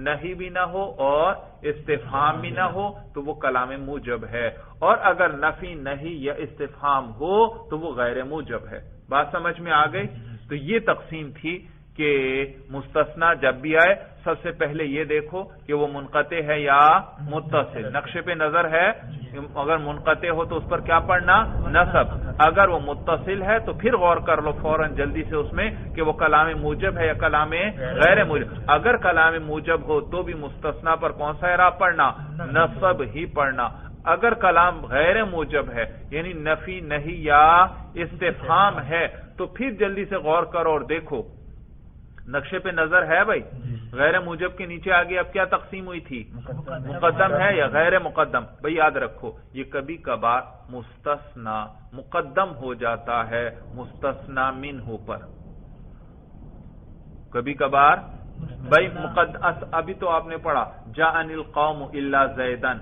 نہیں بھی نہ ہو اور استفہام بھی نہ ہو تو وہ کلام موجب ہے، اور اگر نفی نہیں یا استفہام ہو تو وہ غیر موجب ہے۔ بات سمجھ میں آ گئی؟ تو یہ تقسیم تھی کہ مستثنا جب بھی آئے سب سے پہلے یہ دیکھو کہ وہ منقطع ہے یا متصل۔ نقشے پہ نظر ہے، اگر منقطع ہو تو اس پر کیا پڑھنا؟ نصب۔ اگر وہ متصل ہے تو پھر غور کر لو فوراً جلدی سے اس میں کہ وہ کلام موجب ہے یا کلام غیر موجب۔ اگر کلام موجب ہو تو بھی مستثنا پر کون سا اعراب پڑھنا؟ نصب ہی پڑھنا۔ اگر کلام غیر موجب ہے یعنی نفی نہیں یا استفہام ہے تو پھر جلدی سے غور کرو اور دیکھو نقشے پہ نظر ہے بھائی، غیر موجب کے نیچے آگے اب کیا تقسیم ہوئی تھی؟ مقدم ہے یا غیر مقدم؟ بھائی یاد رکھو یہ کبھی کبھار مستثنا مقدم ہو جاتا ہے مستثنا منہ پر، کبھی کبھار بھائی ابھی تو آپ نے پڑھا جاءنی القوم الا زیدن،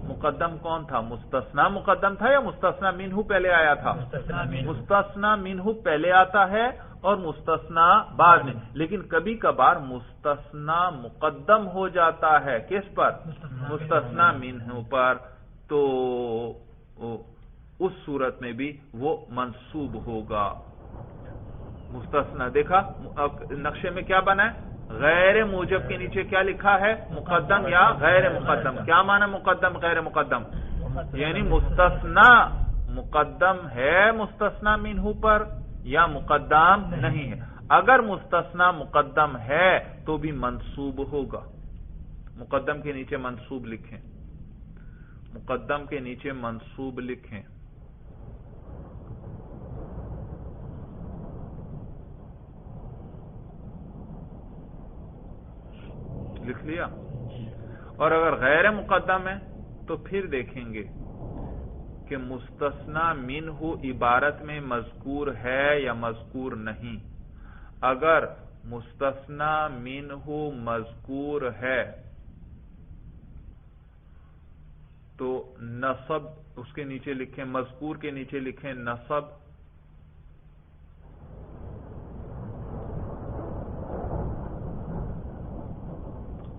مقدم کون تھا؟ مستثنا مقدم تھا یا مستثنا منہ پہلے آیا تھا؟ مستثنا منہ پہلے آتا ہے اور مستثنا بعد میں، لیکن کبھی کبھار مستثنا مقدم ہو جاتا ہے کس پر؟ مستثنا منہ پر، تو اس صورت میں بھی وہ منصوب ہوگا۔ مستثنا دیکھا نقشے میں کیا بنا ہے؟ غیر موجب کے نیچے کیا لکھا ہے؟ مقدم یا غیر مقدم۔ کیا معنی مقدم غیر مقدم؟ یعنی مستثنا مقدم ہے مستثنا منہ پر یا مقدم نہیں ہے۔ اگر مستثنا مقدم ہے تو بھی منصوب ہوگا۔ مقدم کے نیچے منصوب لکھیں، مقدم کے نیچے منصوب لکھیں۔ لکھ لیا؟ اور اگر غیر مقدم ہے تو پھر دیکھیں گے کہ مستثنا منہ عبارت میں مذکور ہے یا مذکور نہیں۔ اگر مستثنا منہ مذکور ہے تو نصب اس کے نیچے لکھیں، مذکور کے نیچے لکھیں نصب،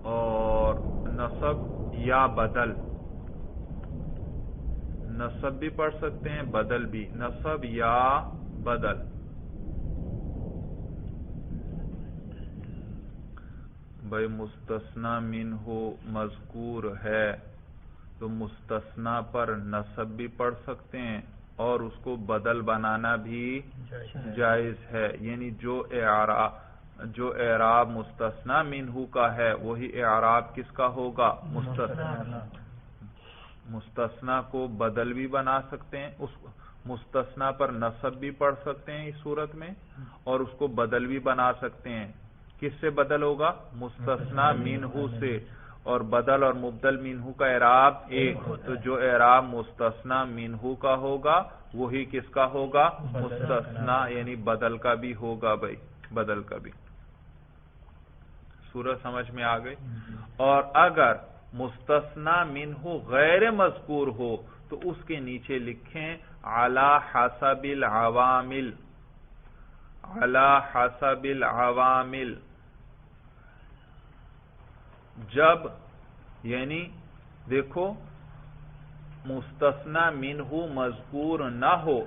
اور نصب یا بدل، نصب بھی پڑھ سکتے ہیں بدل بھی، نصب یا بدل۔ بھائی مستثنا منہ مذکور ہے تو مستثنا پر نصب بھی پڑھ سکتے ہیں اور اس کو بدل بنانا بھی جائز ہے، یعنی جو اعراب مستثنا منہ کا ہے وہی اعراب کس کا ہوگا؟ مستثنا۔ مستثنا کو بدل بھی بنا سکتے ہیں، اس مستثنا پر نصب بھی پڑھ سکتے ہیں اس صورت میں، اور اس کو بدل بھی بنا سکتے ہیں۔ کس سے بدل ہوگا؟ مستثنا منہ سے، اور بدل اور مبدل منہ کا اعراب ایک، تو جو اعراب مستثنا منہ کا ہوگا وہی کس کا ہوگا؟ مستثنا یعنی بدل کا بھی ہوگا بھائی، بدل کا بھی۔ صورت سمجھ میں آ گئی؟ اور اگر مستثنا منہ غیر مذکور ہو تو اس کے نیچے لکھیں علی حسب العوامل، علی حسب العوامل۔ جب یعنی دیکھو مستثنا منہ مذکور نہ ہو،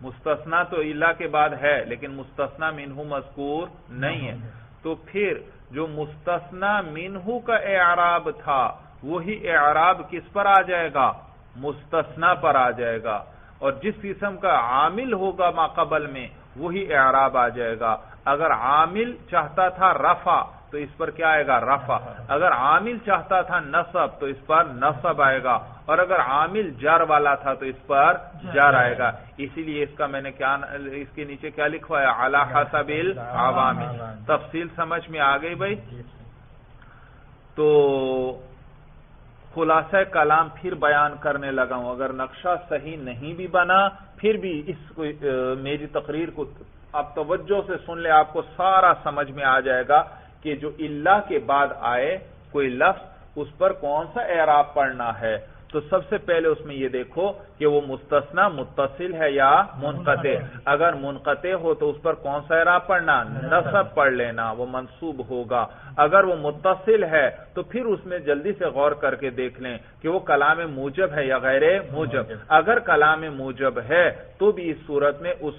مستثنا تو الا کے بعد ہے لیکن مستثنا منہ مذکور نہیں ہے، تو پھر جو مستثنا منہ کا اعراب تھا وہی اعراب کس پر آ جائے گا؟ مستثنا پر آ جائے گا، اور جس قسم کا عامل ہوگا ما قبل میں وہی اعراب آ جائے گا۔ اگر عامل چاہتا تھا رفع تو اس پر کیا آئے گا؟ رفع۔ اگر عامل چاہتا تھا نصب تو اس پر نصب آئے گا، اور اگر عامل جر والا تھا تو اس پر جر آئے گا۔ اسی لیے اس کا میں نے کیا اس کے نیچے کیا لکھوایا؟ علی حسب العوامل۔ تفصیل سمجھ میں آ گئی بھائی؟ تو خلاصہ کلام پھر بیان کرنے لگا ہوں، اگر نقشہ صحیح نہیں بھی بنا پھر بھی اس کو میری تقریر کو آپ توجہ سے سن لے، آپ کو سارا سمجھ میں آ جائے گا کہ جو اللہ کے بعد آئے کوئی لفظ اس پر کون سا اعراب پڑھنا ہے۔ تو سب سے پہلے اس میں یہ دیکھو کہ وہ مستثنا متصل ہے یا منقطع. اگر منقطع ہو تو اس پر کون سا اعراب پڑھنا؟ نصب پڑھ لینا، وہ منصوب ہوگا. اگر وہ متصل ہے تو پھر اس میں جلدی سے غور کر کے دیکھ لیں کہ وہ کلام موجب ہے یا غیر موجب. اگر کلام موجب ہے تو بھی اس صورت میں اس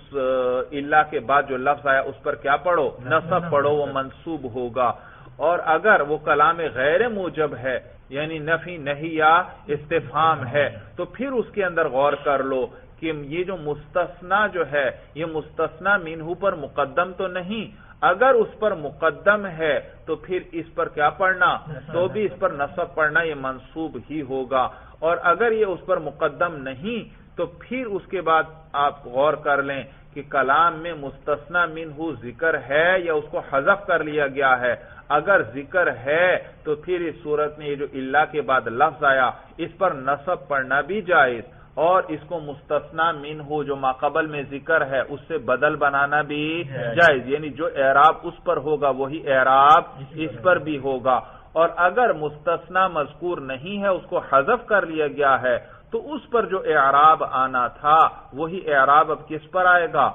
الا کے بعد جو لفظ آیا اس پر کیا پڑھو؟ نصب پڑھو، وہ منصوب ہوگا. اور اگر وہ کلام غیر موجب ہے یعنی نفی نہیں یا استفہام ہے تو پھر اس کے اندر غور کر لو کہ یہ جو مستثنا جو ہے یہ مستثنا منہ پر مقدم تو نہیں. اگر اس پر مقدم ہے تو پھر اس پر کیا پڑھنا؟ تو بھی اس پر نصب پڑھنا، یہ منصوب ہی ہوگا. اور اگر یہ اس پر مقدم نہیں تو پھر اس کے بعد آپ غور کر لیں کہ کلام میں مستثنا منہ ذکر ہے یا اس کو حذف کر لیا گیا ہے. اگر ذکر ہے تو پھر اس صورت میں یہ جو الا کے بعد لفظ آیا اس پر نصب پڑھنا بھی جائز، اور اس کو مستثنا منہ جو ماقبل میں ذکر ہے اس سے بدل بنانا بھی جائز، یعنی جو اعراب اس پر ہوگا وہی اعراب اس پر بھی ہوگا. اور اگر مستثنا مذکور نہیں ہے، اس کو حذف کر لیا گیا ہے، تو اس پر جو اعراب آنا تھا وہی اعراب اب کس پر آئے گا؟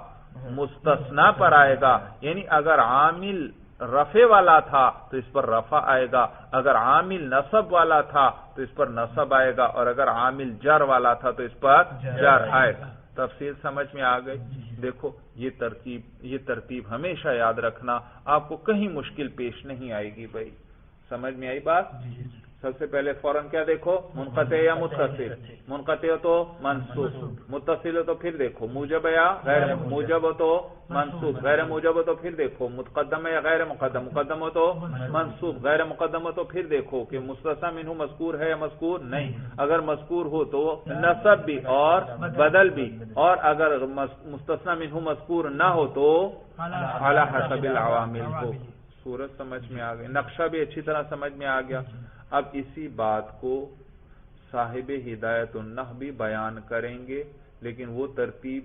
مستثنا پر آئے گا. یعنی اگر عامل رفع والا تھا تو اس پر رفع آئے گا، اگر عامل نصب والا تھا تو اس پر نصب آئے گا، اور اگر عامل جر والا تھا تو اس پر جر آئے گا. تفصیل سمجھ میں آ گئی؟ دیکھو یہ ترتیب ہمیشہ یاد رکھنا، آپ کو کہیں مشکل پیش نہیں آئے گی. بھائی سمجھ میں آئی بات؟ سب سے پہلے فوراً کیا دیکھو؟ منقطع یا متصل. منقطع ہو تو منصوب، متصل ہو تو پھر دیکھو موجب ہے یا غیر موجب ہو تو منصوب، غیر موجب ہو تو پھر دیکھو مقدم ہے یا غیر مقدم، مقدم ہو تو منصوب، غیر مقدم ہو تو پھر دیکھو کہ مستثنا منہ مذکور ہے یا مذکور نہیں. اگر مذکور ہو تو نصب بھی اور بدل بھی، اور اگر مستثنا منہ مذکور نہ ہو تو علی حسب العوامل ہو. صورت سمجھ میں آ گئی، نقشہ بھی اچھی طرح سمجھ میں آ گیا. اب اسی بات کو صاحب ہدایت النحو بھی بیان کریں گے، لیکن وہ ترتیب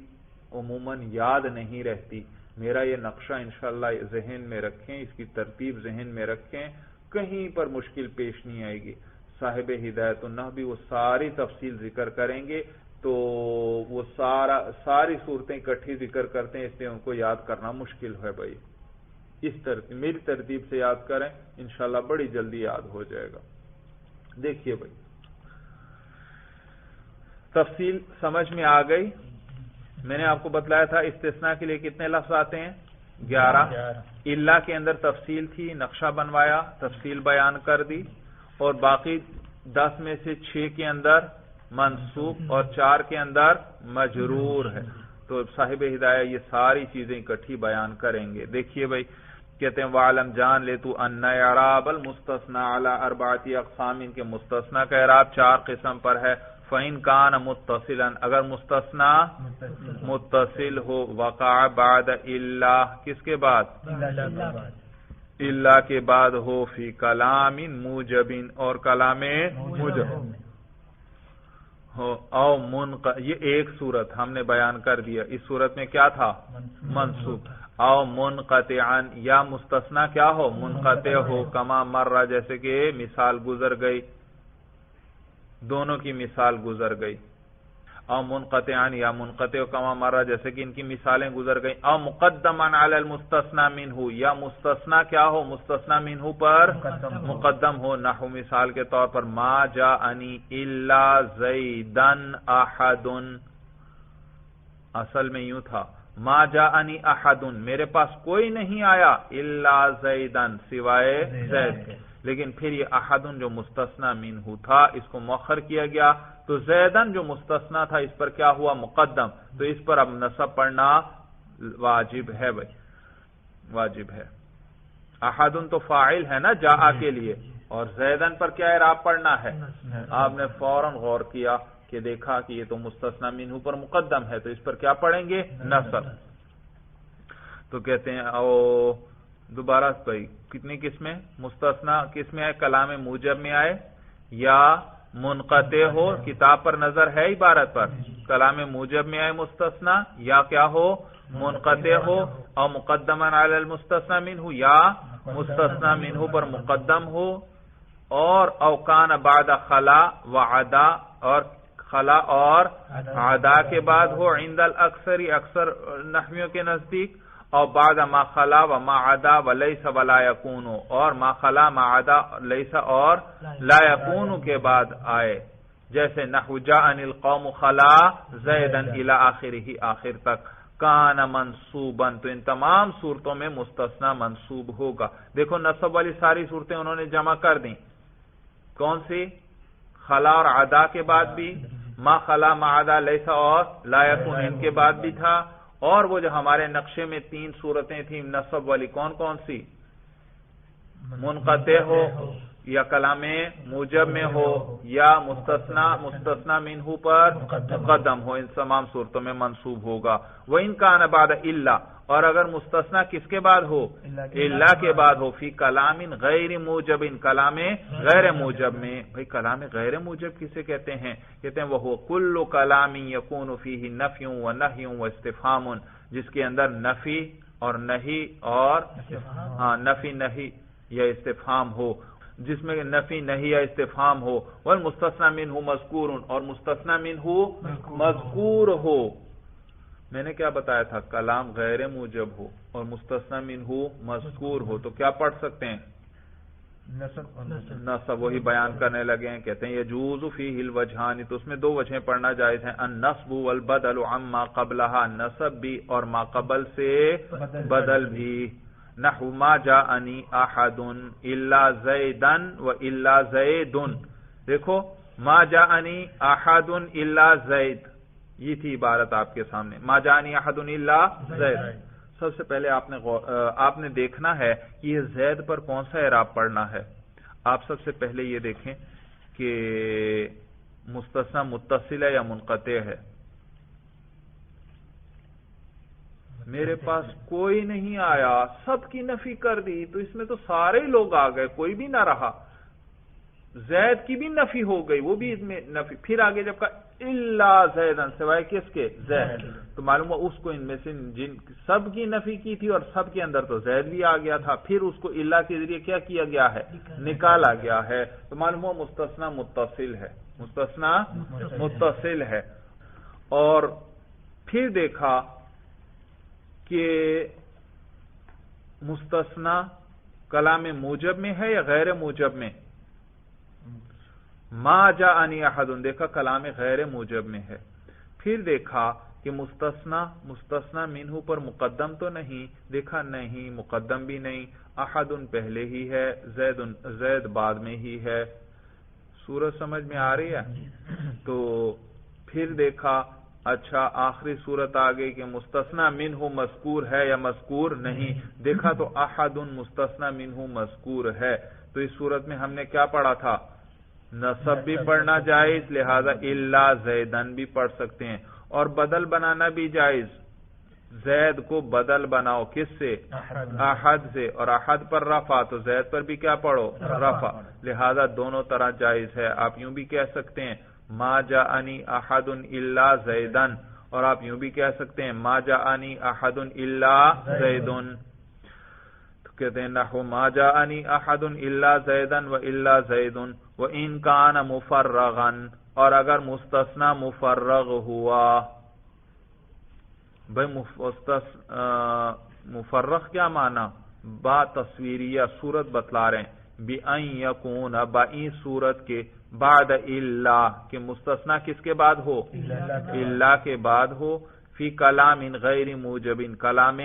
عموماً یاد نہیں رہتی. میرا یہ نقشہ انشاءاللہ ذہن میں رکھیں، اس کی ترتیب ذہن میں رکھیں، کہیں پر مشکل پیش نہیں آئے گی. صاحب ہدایت النحو بھی وہ ساری تفصیل ذکر کریں گے، تو وہ ساری صورتیں اکٹھی ذکر کرتے ہیں، اس لیے ان کو یاد کرنا مشکل ہے. بھائی اس ترتیب میری ترتیب سے یاد کریں، انشاءاللہ بڑی جلدی یاد ہو جائے گا. دیکھیے بھائی تفصیل سمجھ میں آ گئی. میں نے آپ کو بتلایا تھا استثناء کے لیے کتنے لفظ آتے ہیں؟ 11. الا کے اندر تفصیل تھی، نقشہ بنوایا، تفصیل بیان کر دی، اور باقی 10 میں سے 6 کے اندر منصوب اور 4 کے اندر مجرور ہے. تو صاحب ہدایہ یہ ساری چیزیں اکٹھی بیان کریں گے. دیکھیے بھائی کہتے ہیں وَعَلَمْ جان لے تو ان اعراب المستثنى علی 4 اقسام، ان کے مستثنى کا اعراب 4 قسم پر ہے. فَإِنْ كَانَ مُتَّصِلًا، اگر مستثنى متصل ہو، وقع بعد الا، کس کے بعد؟ الا کے بعد ہو، فی کلام موجب، اور کلام موجب ہو، او یہ ایک صورت ہم نے بیان کر دیا. اس صورت میں کیا تھا؟ منصوب. او منقطعا، یا مستثنا کیا ہو؟ منقطع ہو. کما مرہ، جیسے کہ مثال گزر گئی، دونوں کی مثال گزر گئی. او منقطعا یا منقطع کما مرہ، جیسے کہ ان کی مثالیں گزر گئی. او مقدما علی المستثنى منہ، یا مستثنا کیا ہو؟ مستثنا منہ پر مقدم ہو. نحو مثال کے طور پر ما جاءنی الا زیدن احد، اصل میں یوں تھا ما جاءنی احد، میرے پاس کوئی نہیں آیا، الا زیدن، سوائے زید کے. لیکن پھر یہ احدن جو مستثنا منہ تھا اس کو مؤخر کیا گیا، تو زیدن جو مستثنا تھا اس پر کیا ہوا؟ مقدم. تو اس پر اب نصب پڑھنا واجب ہے. بھائی واجب ہے. احدن تو فاعل ہے نا جاء کے لیے، اور زیدن پر کیا اعراب پڑھنا ہے؟ آپ نے فوراً غور کیا کہ دیکھا کہ یہ تو مستثنا منہ پر مقدم ہے، تو اس پر کیا پڑھیں گے؟ نصب. تو کہتے ہیں او دوبارہ بھائی کتنی قسمیں مستثنا کس میں آئے؟ کلام موجب میں آئے یا منقطع ہو، کتاب پر نظر ہے عبارت پر، کلام موجب میں آئے مستثنا، یا کیا ہو؟ منقطع ہو. او مقدما علی المستثنى منہ، یا مستثنا منہ پر مقدم ہو. اور او کان بعد خلا وعدا اور خلا اور عدا کے بعد ہو عند الاکثری اکثر نحویوں کے نزدیک، اور بعد ما خلا و ما عدا و لیس ولا یکون، اور ما خلا ما عدا لیس اور لا یکون کے بعد آئے، جیسے نحو جاءنی القوم خلا زیدا الی آخرہ، آخر تک، کان منصوبا، تو ان تمام صورتوں میں مستثنی منصوب ہوگا۔ دیکھو نصب والی ساری صورتیں انہوں نے جمع کر دیں، کون سی؟ خلا اور عدا کے بعد بھی، ما خلا ما عدا لیس اور لا یکون ان کے بعد بھی تھا، اور وہ جو ہمارے نقشے میں 3 صورتیں تھیں نصب والی، کون کون سی؟ منقطع ہو، یا کلام موجب میں ہو، یا مستثنی منہ پر مقدم ہو، ان تمام صورتوں میں منصوب ہوگا۔ وَإِنْ كَانَ بَعْدَ إِلَّا، اور اگر مستثنی کس کے بعد ہو؟ الا کے بعد ہو، فی کلام غیر موجب، کلام غیر موجب میں۔ بھئی کلام غیر موجب کسے کہتے ہیں؟ کہتے ہیں وہ کل کلام یکون فیہ نفی و نہی و استفہام، جس کے اندر نفی اور نہیں اور نفی نہیں یا استفہام ہو، جس میں نفی نہیں یا استفہام ہو، والمستثنی منہ مذکور، اور مستثنی منہ مذکور ہو۔ میں نے کیا بتایا تھا؟ کلام غیر موجب ہو اور مستثنی منہ مذکور ہو تو کیا پڑھ سکتے ہیں؟ نصب، وہی بیان کرنے لگے ہیں، کہتے ہیں یجوز فیہ الوجہان، تو اس میں 2 وجہیں پڑھنا جائز ہیں، النصب والبدل عما قبلہا، نصب بھی اور ما قبل سے بدل بھی۔ نحو ما جاءنی احد الا زیدا و الا زید، دیکھو ما جاءنی احد الا زید، یہ تھی عبارت آپ کے سامنے، ما جاءنی احد الا زید۔ سب سے پہلے آپ نے دیکھنا ہے کہ یہ زید پر کون سا اعراب پڑھنا ہے۔ آپ سب سے پہلے یہ دیکھیں کہ مستثنی متصل ہے یا منقطع ہے۔ میرے پاس کوئی نہیں آیا، سب کی نفی کر دی، تو اس میں تو سارے لوگ آ گئے، کوئی بھی نہ رہا۔ زید کی بھی نفی ہو گئی، وہ بھی اس میں نفی، پھر آگے جب کہا الا زیدن، سوائے کس کے؟ زید، تو معلوم ہوا اس کو ان میں سے جن سب کی نفی کی تھی اور سب کے اندر تو زید بھی آ گیا تھا، پھر اس کو الا کے ذریعے کیا کیا گیا ہے؟ نکالا گیا ہے، تو معلوم ہوا مستثنی متصل ہے، مستثنی متصل ہے۔ اور پھر دیکھا کہ مستثنی کلام موجب میں ہے یا غیر موجب میں؟ ما جاءنی احد، دیکھا کلام غیر موجب میں ہے۔ پھر دیکھا کہ مستثنی منہ پر مقدم تو نہیں، دیکھا نہیں، مقدم بھی نہیں، احد پہلے ہی ہے، زید بعد میں ہی ہے۔ صورت سمجھ میں آ رہی ہے؟ تو پھر دیکھا اچھا آخری صورت آ گئی کہ مستثنی منہ مذکور ہے یا مذکور نہیں، دیکھا تو احد مستثنی منہ مذکور ہے، تو اس صورت میں ہم نے کیا پڑھا تھا؟ نصب بھی پڑھنا جائز، لہذا الا زیدن بھی پڑھ سکتے ہیں، اور بدل بنانا بھی جائز، زید کو بدل بناؤ کس سے؟ احد سے، اور احد پر رفع، تو زید پر بھی کیا پڑھو؟ رفع، لہذا دونوں طرح جائز ہے۔ آپ یوں بھی کہہ سکتے ہیں ما جاءنی احد الا زیدن، اور آپ یوں بھی کہہ سکتے ہیں ما جاءنی احد الا زیدن۔ تو کہتے ہیں نحو ما جاءنی احد الا زیدن و الا زیدن وان کان مفرغا، اور اگر مستثنی مفرغ ہوا۔ بھئی مفرغ کیا معنی؟ با تصویریہ صورت بتلا رہے ہیں، بِأَن یکون، بَإِن صورت کے بعد الا، کہ مستثنی کس کے بعد ہو؟ الا کے بعد ہو، فی کلام غیر موجب، کلام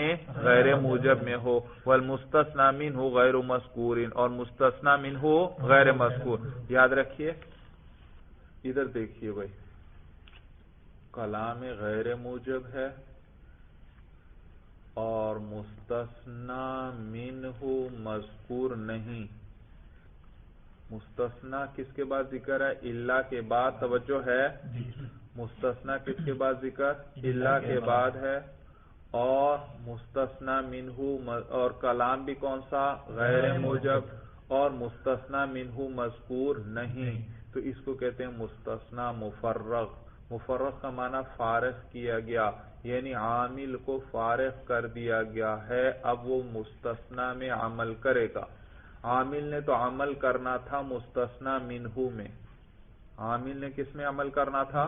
غیر موجب میں ہو، والمستثنی منہ غیر مذکور، اور مستثنی منہ غیر مذکور۔ یاد رکھیے، ادھر دیکھیے بھائی، کلام غیر موجب ہے اور مستثنی منہ مذکور نہیں۔ مستثنی کس کے بعد ذکر ہے؟ الا کے بعد، توجہ ہے، مستثنی کس کے بعد ذکر؟ الا کے بعد ہے، اور مستثنی منہ، اور کلام بھی کون سا؟ غیر موجب، اور مستثنی منہ مذکور نہیں، تو اس کو کہتے ہیں مستثنی مفرغ۔ مفرغ کا معنی فارغ کیا گیا، یعنی عامل کو فارغ کر دیا گیا ہے، اب وہ مستثنی میں عمل کرے گا۔ عامل نے تو عمل کرنا تھا مستثنی منہ میں، عامل نے کس میں عمل کرنا تھا؟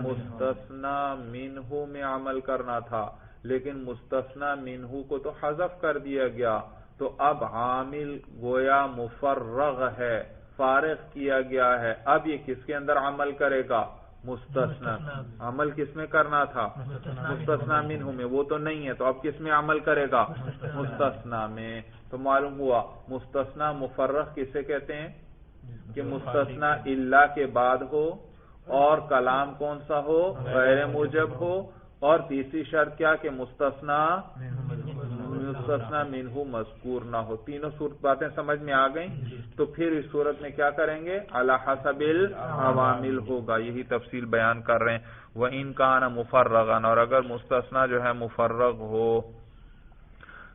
مستثنا منہ میں عمل کرنا تھا، لیکن مستثنا منہ کو تو حذف کر دیا گیا، تو اب عامل گویا مفرغ ہے، فارغ کیا گیا ہے، اب یہ کس کے اندر عمل کرے گا؟ مستثنا۔ عمل کس میں کرنا تھا؟ مستثنا منہ میں، وہ تو نہیں ہے، تو اب کس میں عمل کرے گا؟ مستثنا میں۔ تو معلوم ہوا مستثنا مفرغ کسے کہتے ہیں کہ مستثنا الا کے بعد ہو اور کلام کون سا ہو؟ غیر موجب ہو، اور تیسری شرط کیا کہ مستثنا منہ مذکور نہ ہو۔ تینوں صورت باتیں سمجھ میں آ گئیں؟ تو پھر اس صورت میں کیا کریں گے؟ علی حسب العوامل ہوگا، یہی تفصیل بیان کر رہے ہیں۔ وَإِن كَانَ مُفَرَّغًا، اور اگر مستثنا جو ہے مفرغ ہو،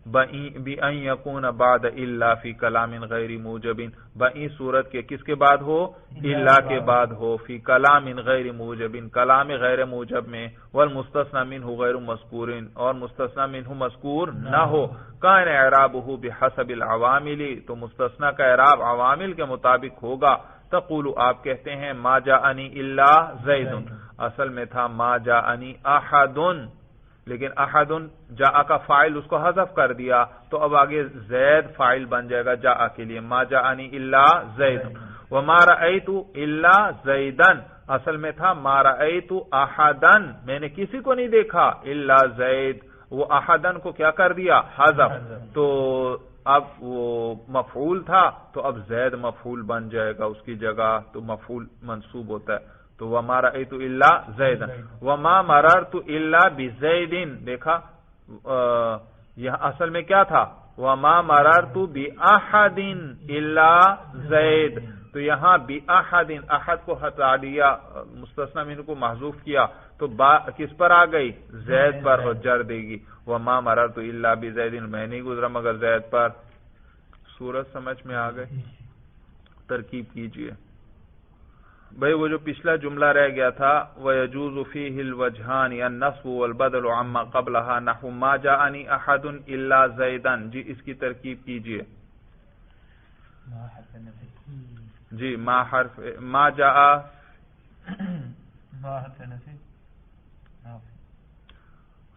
بِأَن يَكُونَ بَعْدَ إِلَّا فِي كَلَامٍ غَيْرِ مُوجَبٍ، بَإِن صورت کے کس کے بعد ہو؟ الا کے بعد ہو، فی کلام غیر موجب، کلام غیر موجب میں، والمستثنى منہ غیر مذکور، اور مستثنى منہ مذکور نہ ہو، کان اعرابہ بحسب العوامل، تو مستثنى کا اعراب عوامل کے مطابق ہوگا۔ تقول آپ کہتے ہیں ما جاءنی الا زید، اصل میں تھا ما جاءنی احد، لیکن احد جاء کا فاعل اس کو حذف کر دیا، تو اب آگے زید فاعل بن جائے گا جاء کے لیے، ما جاءنی الا زید۔ وما رأیت الا زیدا، اصل میں تھا ما رأیت احدا، میں نے کسی کو نہیں دیکھا الا زید، وہ احدن کو کیا کر دیا؟ حذف، تو اب وہ مفعول تھا تو اب زید مفعول بن جائے گا اس کی جگہ، تو مفعول منصوب ہوتا ہے، تو وما رأیت الا زیدا، وما مررت الا بزید، دیکھا یہاں اصل میں کیا تھا؟ وما مررت باحد الا زید، تو یہاں باحد، احد کو ہٹا دیا، مستثنی منہ کو محذوف کیا، تو با کس پر آ گئی؟ زید پر، اور جر دے گی، وما مررت الا بزید، میں نہیں گزرا مگر زید پر۔ صورت سمجھ میں آ گئی؟ ترکیب کیجئے بھئی۔ وہ جو پچھلا جملہ رہ گیا تھا وَيَجُوزُ فِيهِ الْوَجْهَانِ النَّصْبُ وَالْبَدْلُ عَمَّا قَبْلَهَا نَحْوُ مَا جَاءَنِي أَحَدٌ إِلَّا زَيْدًا، جی اس کی ترکیب کیجئے۔ جی ما حرف ما جاء،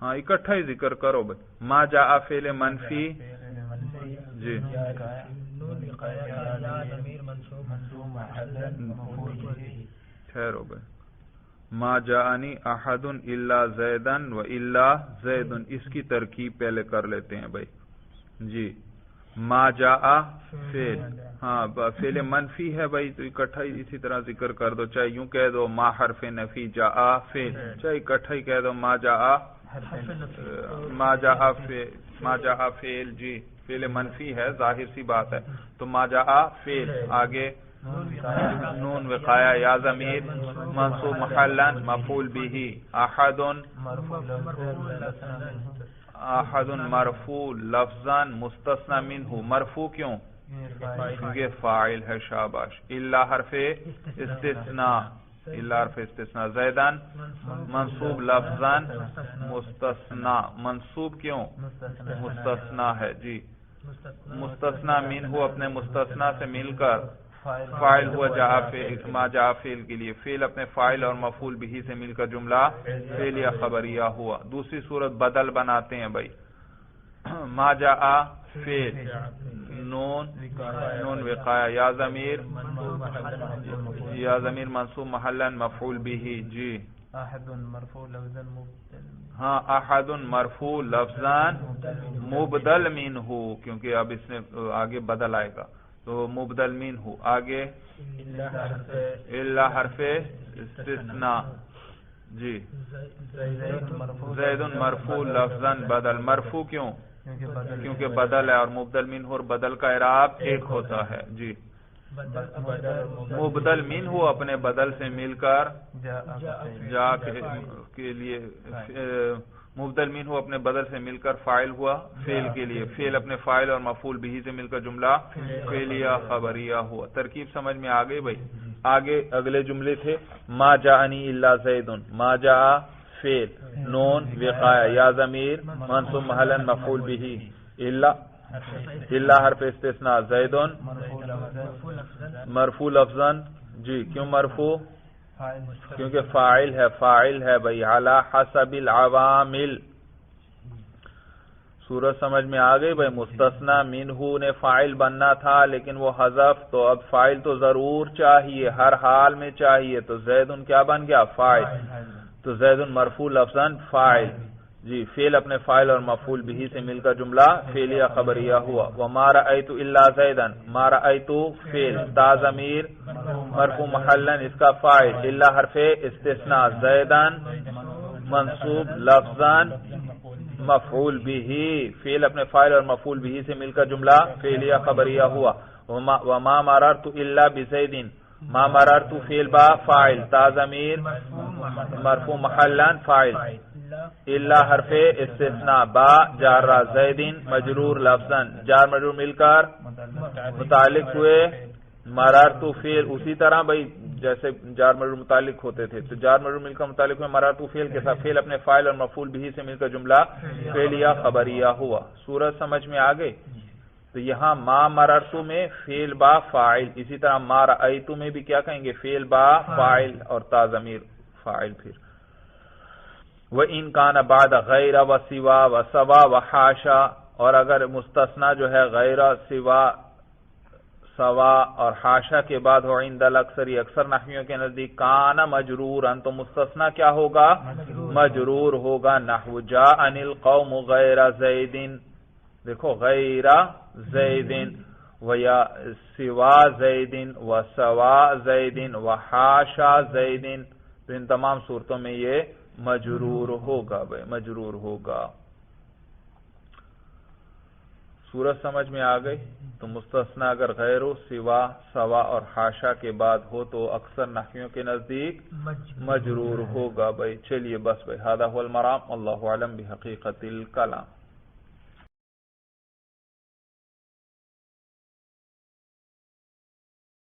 ہاں اکٹھا ہی ذکر کرو بھئی۔ ما جاء فعل منفی، جی ٹھہرو بھئی، ما جاءنی احد الا زیدا و الا زید، اس کی ترکیب پہلے کر لیتے ہیں بھئی۔ جی ما جاء فعل، ہاں فعل منفی ہے بھئی، تو اکٹھا ہی اسی طرح ذکر کر دو، چاہے یوں کہہ دو ما حرف نفی جاء فعل، چاہے اکٹھا ہی کہہ دو ما جاء فعل، جی فعل منفی ہے، ظاہر سی بات ہے، تو ما جاء فعل، آگے نون وقایا یا ضمیر منصوب محلا مفعول به، احد مرفوع لفظا مستثنى منہ، مرفوع کیوں؟ کیونکہ فاعل ہے، شاباش۔ الا حرف استثناء، الا حرف استثناء، زیدان منصوب لفظا مستثنى، منصوب کیوں؟ مستثنى ہے، جی مستثنى منہ اپنے مستثنى سے مل کر فاعل ہوا ما جاء فعل کے لیے، فعل اپنے فاعل اور مفعول به سے مل کر جملہ فعل یا خبریہ ہوا۔ دوسری صورت بدل بناتے ہیں بھائی، ما جاء فعل، نون وقایا یا ضمیر منصوب محلا مفعول به، جی ہاں احد مرفوع لفظا مبدل منہ، کیونکہ اب اس میں آگے بدل آئے گا، تو مبدل منہ، آگے الا حرف استثناء، جی زید مرفوع لفظا بدل، مرفوع کیوں؟ کیونکہ بدل ہے، اور مبدل منہ اور بدل کا اعراب ایک ہوتا ہے، جی مبدل منہ اپنے بدل سے مل کر جا کے لیے، مبدل منہ اپنے بدل سے مل کر فاعل ہوا فعل کے لیے، فعل اپنے فاعل اور مفعول به سے مل کر جملہ فعلیہ خبریہ ہوا۔ ترکیب سمجھ میں آ گئی بھائی؟ آگے اگلے جملے تھے ما جاءنی الا زید، ما جاء فعل، نون وقایا یا ضمیر منصوب محلا مفعول به، الا حرف استثناء، زید مرفوع لفظا جی کیوں مرفوع؟ کیونکہ فاعل ہے بھائی، علی حسب العوامل. صورت سمجھ میں آ گئی بھائی. مستثنی منہ نے فاعل بننا تھا لیکن وہ حذف، تو اب فاعل تو ضرور چاہیے، ہر حال میں چاہیے، تو زید کیا بن گیا؟ فاعل. تو زید مرفوع لفظاً فاعل. جی فعل اپنے فاعل اور مفعول بھی سے مل کر جملہ فعلیہ خبریہ ہوا. وما رأیت الا زیدا، ما رأیت فعل، تا ضمیر مرفوع محلا اس کا فاعل، الا حرف استثناء، زیدا منصوب لفظاً مفعول بھی، فعل اپنے فاعل اور مفعول بھی سے مل کر جملہ فعلیہ خبریہ ہوا. وما مررت الا بزید، ما مررت فعل با فاعل، تا ضمیر مرفوع محلا فاعل، الا حرف استثناء، با جار، زید مجرور لفظاً، جار مجرور مل کر متعلق ہوئے مررت فعل. اسی طرح بھائی جیسے جار مجرور متعلق ہوتے تھے، تو جار مجرور مل کر متعلق ہوئے مررت فعل کے ساتھ، فعل اپنے فاعل اور مفعول بھی سے مل کر جملہ فعلیہ خبریہ ہوا. صورت سمجھ میں آ گئی. تو یہاں ما مررت میں فعل با فاعل، اسی طرح ما رأیت میں بھی کیا کہیں گے؟ فعل با فاعل اور تا ضمیر فاعل. پھر وَإِن كَانَ بَعْدَ غَيْرَ وَسِوَا وَسَوَا وَحَاشَا، اور اگر مستثنی جو ہے غیر، سوا، سوا اور حاشا کے بعد ہو، عند الاکثری اکثر نحویوں کے نزدیک، کان مجرورا تو مستثنی کیا ہوگا؟ مجرور ہوگا. نحو جاءنی القوم غیر زید، دیکھو غیر زید، ویا سوا زید وسوا زید وحاشا زید، تو ان تمام صورتوں میں یہ مجرور ہوگا بھائی، مجرور ہوگا. صورت سمجھ میں آ گئی. تو مستثنی اگر غیر، سوا، سوا اور حاشا کے بعد ہو تو اکثر نحویوں کے نزدیک مجرور ہوگا بھائی. چلیے بس بھائی، ھذا ھو المرام، اللہ اعلم بحقیقت الکلام.